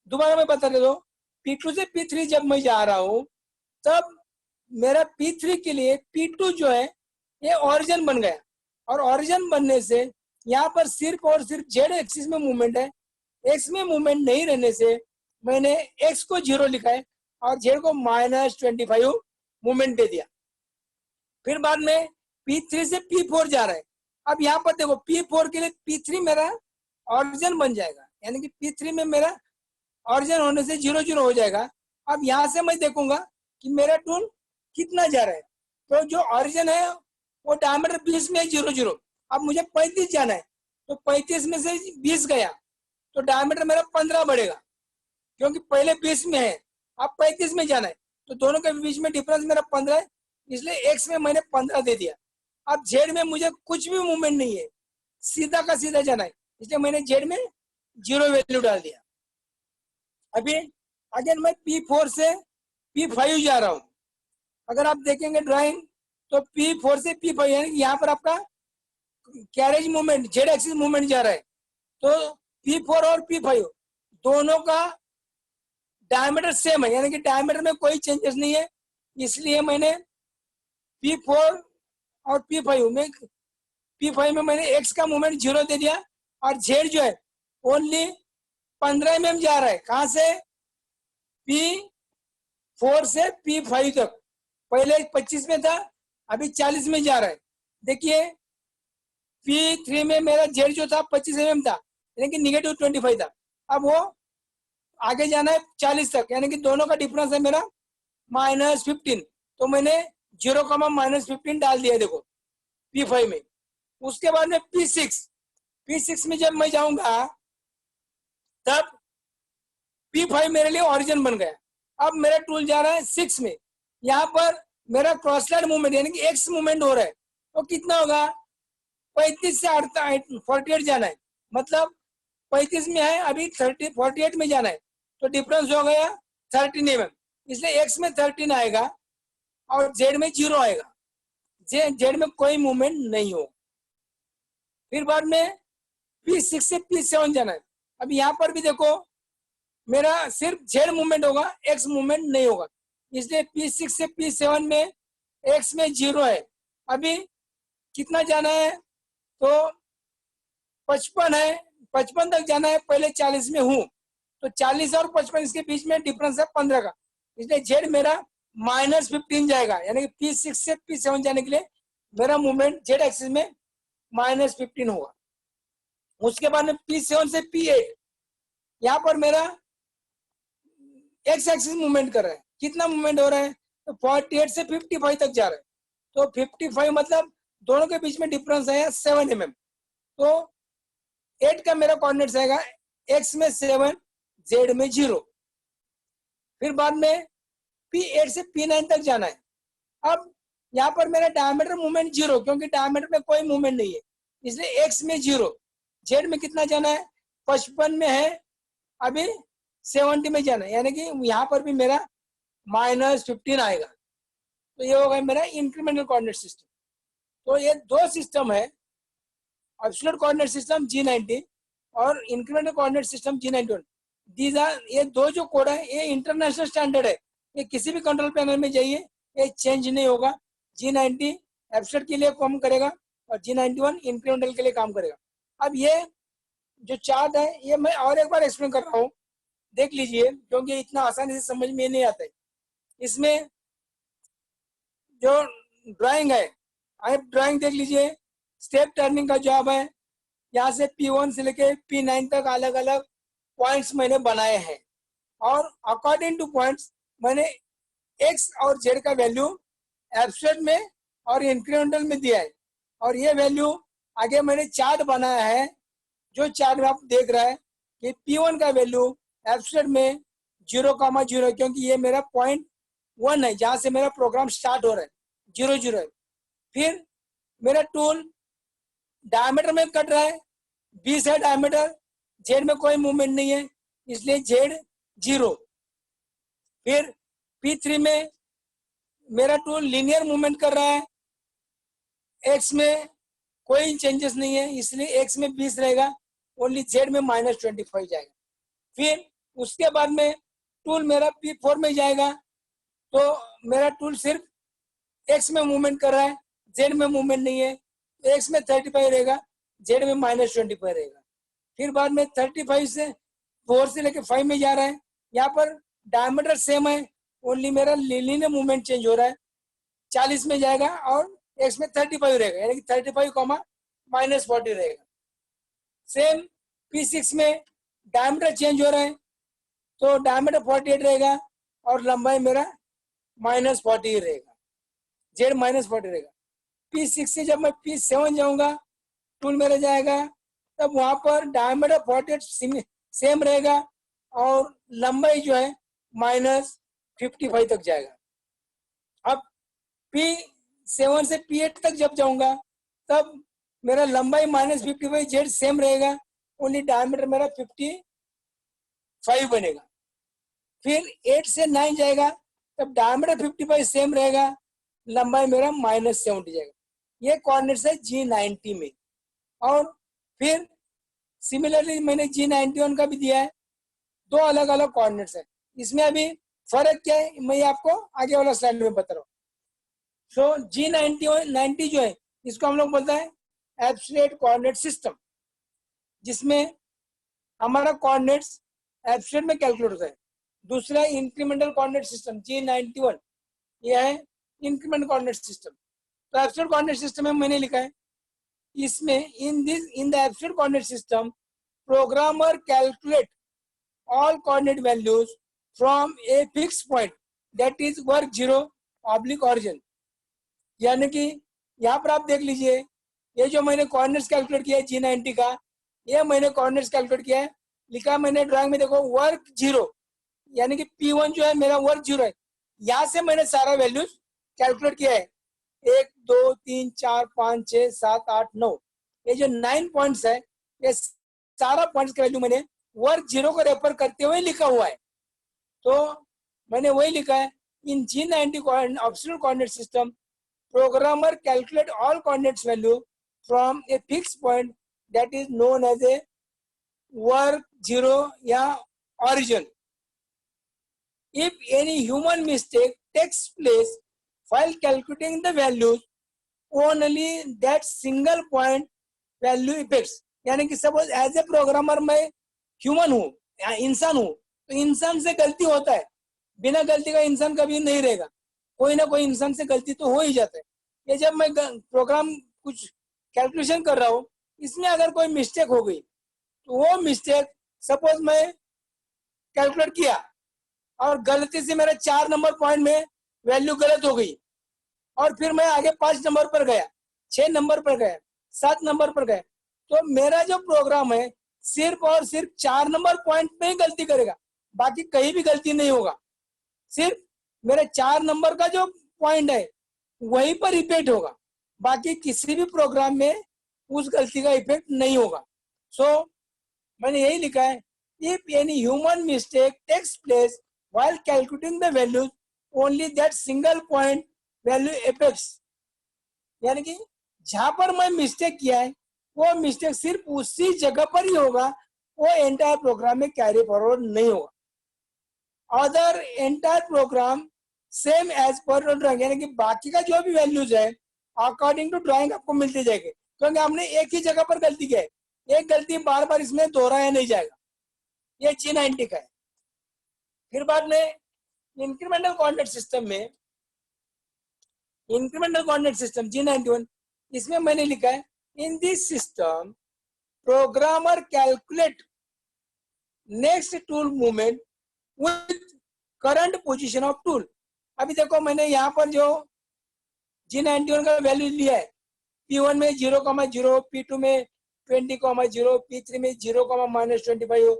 दोबारा मैं बता दे दो, P2 से P3 जब मैं जा रहा हूँ तब मेरा P3 के लिए P2 जो है ये ओरिजिन बन गया, और ओरिजिन बनने से यहाँ पर सिर्फ और सिर्फ जेड एक्सिस में मूवमेंट है, एक्स में मूवमेंट नहीं रहने से मैंने एक्स को 0 लिखा है और जेड को -25 मूवमेंट दे दिया। फिर बाद में P3 से P4 जा रहा है। अब यहाँ पर देखो P4 के लिए P3 मेरा ओरिजिन बन जाएगा, यानी कि P3 में मेरा ओरिजिन होने से 0 हो जाएगा। अब यहाँ से मैं देखूंगा कि मेरा टूल कितना जा रहा है। तो जो ओरिजिन है वो डायमीटर 20 में 0 अब मुझे 35 जाना है, तो 35 में से 20 गया तो डायमीटर मेरा 15 बढ़ेगा, क्योंकि पहले 20 में है, अब 35 में जाना है, तो दोनों के बीच में डिफरेंस मेरा 15 है, इसलिए एक्स में मैंने 15 दे दिया। अब जेड में मुझे कुछ भी मूवमेंट नहीं है, सीधा का सीधा जाना है, इसलिए मैंने जेड में 0 वैल्यू डाल दिया। अभी अगेन मैं P4 से P5 जा रहा हूँ। अगर आप देखेंगे ड्राइंग तो P4 से P5 यानी यहाँ पर आपका carriage movement Z axis movement जा रहा है। तो P4 और P5 दोनों का डायमीटर सेम है, यानी कि डायमीटर में कोई चेंजेस नहीं है, इसलिए मैंने P4 और P5 में मैंने एक्स का मूवमेंट 0 दे दिया, और जेड जो है ओनली 15 mm जा रहा है। कहां से? P4 से P5 तक। पहले 25 में था, अभी 40 में जा रहा है। देखिए P3 में मेरा जेड जो था 25 mm था, यानी कि -25 था, अब वो आगे जाना है 40 तक, यानी कि दोनों का डिफरेंस है मेरा -15, तो मैंने 0,-15 डाल दिया देखो P5 में। उसके बाद में P6 में जब मैं जाऊंगा तब P5 मेरे लिए ओरिजिन बन गया। अब मेरा टूल जा रहा है 6 में, यहाँ पर मेरा क्रॉसलाइन मूवमेंट यानी कि एक्स मूवमेंट हो रहा है, तो कितना होगा 35 से 48 जाना है, मतलब 35 में है अभी 48 में जाना है, तो डिफरेंस हो गया 13 mm, इसलिए एक्स में 13 आएगा और जेड में 0 आएगा, जेड में कोई मूवमेंट नहीं होगा। फिर बाद में P6 से P7 जाना है। अब यहाँ पर भी देखो मेरा सिर्फ जेड मूवमेंट होगा, एक्स मूवमेंट नहीं होगा, इसलिए P6 से P7 में एक्स में 0 है। अभी कितना जाना है तो 55 है, 55 तक जाना है, पहले 40 में हूँ, तो 40 और 55 इसके बीच में डिफरेंस है 15 का, इसलिए जेड मेरा -15 जाएगा, यानी कि P6 से P7 जाने के लिए मेरा मूवमेंट जेड एक्सिस में -15 होगा। उसके बाद में P7 से P8, यहाँ पर मेरा एक्स एक्सिस मूवमेंट कर रहा है, कितना मूवमेंट हो रहा है तो 48 से 55 तक जा रहा है, तो 55 मतलब दोनों के बीच में डिफरेंस है 7 mm, तो 8 का मेरा कोऑर्डिनेट्स आएगा एक्स में 7, जेड में 0। फिर बाद में P8 से P9 तक जाना है। अब यहाँ पर मेरा डायमीटर मूवमेंट 0, क्योंकि डायमीटर में कोई मूवमेंट नहीं है, इसलिए एक्स में 0, जेड में कितना जाना है 55 में है, अभी 70 में जाना है, यानी कि यहाँ पर भी मेरा -15 आएगा, तो ये होगा मेरा इंक्रीमेंटल कोऑर्डिनेट सिस्टम। तो ये दो सिस्टम है, एब्सोल्यूट कोऑर्डिनेट सिस्टम G90 और incremental coordinate system G91। These are, ये दो जो कोड है ये इंटरनेशनल स्टैंडर्ड है, ये किसी भी कंट्रोल पैनल में जाइए ये चेंज नहीं होगा। G90 एब्सोल्यूट के लिए काम करेगा और G91 इंक्रीमेंटल के लिए काम करेगा। अब ये जो चार्ट है ये मैं और एक बार एक्सप्लेन कर रहा हूँ, देख लीजिए, क्योंकि इतना आसानी से समझ में नहीं आता है। इसमें जो ड्राइंग है, आप ड्राइंग देख लीजिए, स्टेप टर्निंग का जॉब है, यहाँ से P1 से लेके P9 तक अलग अलग पॉइंट्स मैंने बनाए हैं और अकॉर्डिंग टू पॉइंट्स मैंने एक्स और जेड का वैल्यू एब्सोल्यूट में और इंक्रीमेंटल में दिया है, और ये वैल्यू आगे मैंने चार्ट बनाया है, जो चार्ट में आप देख रहा है कि P1 का वैल्यू एब्सोल्यूट में 0,0, क्योंकि ये मेरा पॉइंट 1 है जहां से मेरा प्रोग्राम स्टार्ट हो रहा है, 0,0 है। फिर मेरा टूल डायमीटर में कट रहा है, 20 है डायमीटर, जेड में कोई मूवमेंट नहीं है, इसलिए जेड 0। फिर P3 में मेरा टूल लीनियर मूवमेंट कर रहा है, एक्स में कोई चेंजेस नहीं है, इसलिए एक्स में 20 रहेगा, ओनली जेड में -25 जाएगा। फिर उसके बाद में टूल मेरा P4 में जाएगा, तो मेरा टूल सिर्फ एक्स में मूवमेंट कर रहा है, जेड में मूवमेंट नहीं है, तो एक्स में 35 रहेगा, जेड में -25 रहेगा। फिर बाद में 35 से 4 से लेके 5 में जा रहा है, यहाँ पर डायमीटर सेम है, ओनली मेरा लीनियर मूवमेंट चेंज हो रहा है, 40 में जाएगा और एक्स में 35 रहेगा, यानी कि 35, -40 रहेगा। सेम P6 में डायमीटर चेंज हो रहा है, तो डायमीटर 48 रहेगा और लंबाई मेरा -40 रहेगा, जेड -40 रहेगा। P6 से जब मैं P7 जाऊंगा, टूल मेरा जाएगा, तब वहां पर डायमीटर 48 सेम रहेगा और लंबाई जो है -55 तक जाएगा। अब P7 से P8 तक जब जाऊंगा, तब मेरा लंबाई -55, जेड सेम रहेगा, ओनली डायमीटर मेरा 55 बनेगा। फिर 8 से 9 जाएगा, तब डायमीटर 55 सेम रहेगा, लंबाई मेरा -70 जाएगा। ये कोऑर्डिनेट्स है G90 में। और फिर सिमिलरली मैंने G91 का भी दिया है, दो अलग अलग कोऑर्डिनेट्स है। इसमें अभी फर्क क्या है मैं आपको आगे वाला स्लाइड में बता रहा हूँ। सो G90 जो है इसको हम लोग बोलते हैं एब्सोल्यूट कोऑर्डिनेट सिस्टम, जिसमें हमारा कोऑर्डिनेट्स एब्सोल्यूट में कैलकुलेट होता है। दूसरा इंक्रीमेंटल कोऑर्डिनेट सिस्टम G91, यह है इंक्रीमेंटल कोऑर्डिनेट सिस्टम। तो एब्सोल्यूट कोऑर्डिनेट सिस्टम में मैंने लिखा है, इसमें in the absolute coordinate system programmer calculate all coordinate values from a fixed point that is work zero oblique origin. यानी कि यहाँ पर आप देख लीजिए, ये जो मैंने कोऑर्डिनेट्स कैलकुलेट किया है G90 का, ये मैंने कोऑर्डिनेट्स कैलकुलेट किया है, लिखा मैंने ड्राइंग में, देखो वर्क जीरो, यानी कि P1 जो है मेरा वर्क जीरो है। यहाँ से मैंने सारा वैल्यूज कैलकुलेट किया है, 1 2 3 4 5 6 7 8 9, ये जो 9 पॉइंट्स है, ये सारा पॉइंट्स का वैल्यू मैंने वर्क जीरो को रेफर करते हुए लिखा हुआ है। तो मैंने वही लिखा है, इन G90 absolute coordinate system programmer calculate all coordinates value from a fixed point that is known as a work zero या origin. If any human mistake takes place while calculating the values, only that single point value affects. यानी कि suppose as a programmer मैं human हूँ या इंसान हूँ, तो इंसान से गलती होता है, बिना गलती का इंसान कभी नहीं रहेगा, कोई ना कोई इंसान से गलती तो हो ही जाता है। ये जब मैं प्रोग्राम कुछ कैलकुलेशन कर रहा हूँ, इसमें अगर कोई मिस्टेक हो गई, तो वो मिस्टेक सपोज मैं कैलकुलेट किया और गलती से मेरा 4 नंबर पॉइंट में वैल्यू गलत हो गई, और फिर मैं आगे 5 नंबर पर गया, 6 नंबर पर गया, 7 नंबर पर गया, तो मेरा जो प्रोग्राम है सिर्फ और सिर्फ 4 नंबर पॉइंट में ही गलती करेगा, बाकी कहीं भी गलती नहीं होगा। सिर्फ मेरे 4 नंबर का जो पॉइंट है वहीं पर इफेक्ट होगा, बाकी किसी भी प्रोग्राम में उस गलती का इफेक्ट नहीं होगा। सो मैंने यही लिखा है, if any human mistake takes place while calculating the values, only that single point value effects. यानी कि जहां पर मैं मिस्टेक किया है, वो मिस्टेक सिर्फ उसी जगह पर ही होगा, वो एंटायर प्रोग्राम में कैरी फॉरवर्ड नहीं होगा। Other entire program same as per drawing, यानी कि बाकी का जो भी वैल्यूज है अकॉर्डिंग टू ड्राइंग आपको मिलते जाएंगे, क्योंकि हमने एक ही जगह पर गलती किया है, एक गलती बार बार इसमें दोहराया नहीं जाएगा। ये G90 का है। फिर बाद में इंक्रीमेंटल कोऑर्डिनेट सिस्टम में, इंक्रीमेंटल कोऑर्डिनेट सिस्टम G91, इसमें मैंने लिखा है, in this system programmer calculate next tool movement with current position of tool. अभी देखो मैंने यहाँ पर जो G91 का वैल्यू लिया है, P1 में 0,0, P2 में 20,0, P3 में 0,-25,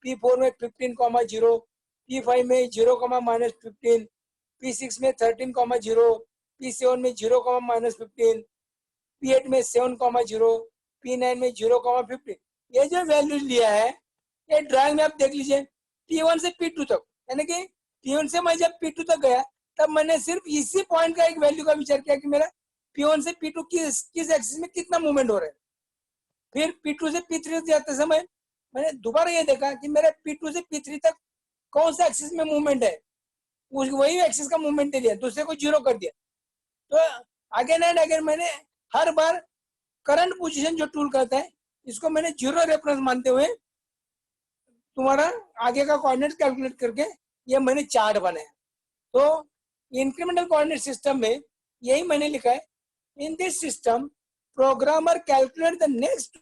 P4 में 15,0, P5 में 0,-15, P6 में 13,0, P7 में 0,-15, P8 में 7,0, P9 में 0,15। ये जो वैल्यू लिया है, ये ड्राइंग में आप देख लीजिए, P1 से P2 तक, यानी कि P1 से मैं जब P2 तक गया, तब मैंने सिर्फ इसी पॉइंट का एक वैल्यू का विचार किया कि मेरा P1 से P2 किस एक्सिस में कितना मूवमेंट हो रहा है। फिर P2 से P3 तक जाते समय मैंने दोबारा ये देखा कि मेरे P2 से P3 तक कौन सा एक्सिस में मूवमेंट है, वही एक्सिस का मूवमेंट दे दिया, दूसरे को 0 कर दिया। तो अगेन एंड अगेन मैंने हर बार करंट पोजीशन जो टूल करता है, इसको मैंने 0 रेफरेंस मानते हुए तुम्हारा आगे का कोऑर्डिनेट कैलकुलेट करके ये मैंने चार्ट बनाया। तो इंक्रीमेंटल कोऑर्डिनेट सिस्टम में यही मैंने लिखा है, in this system programmer calculate the next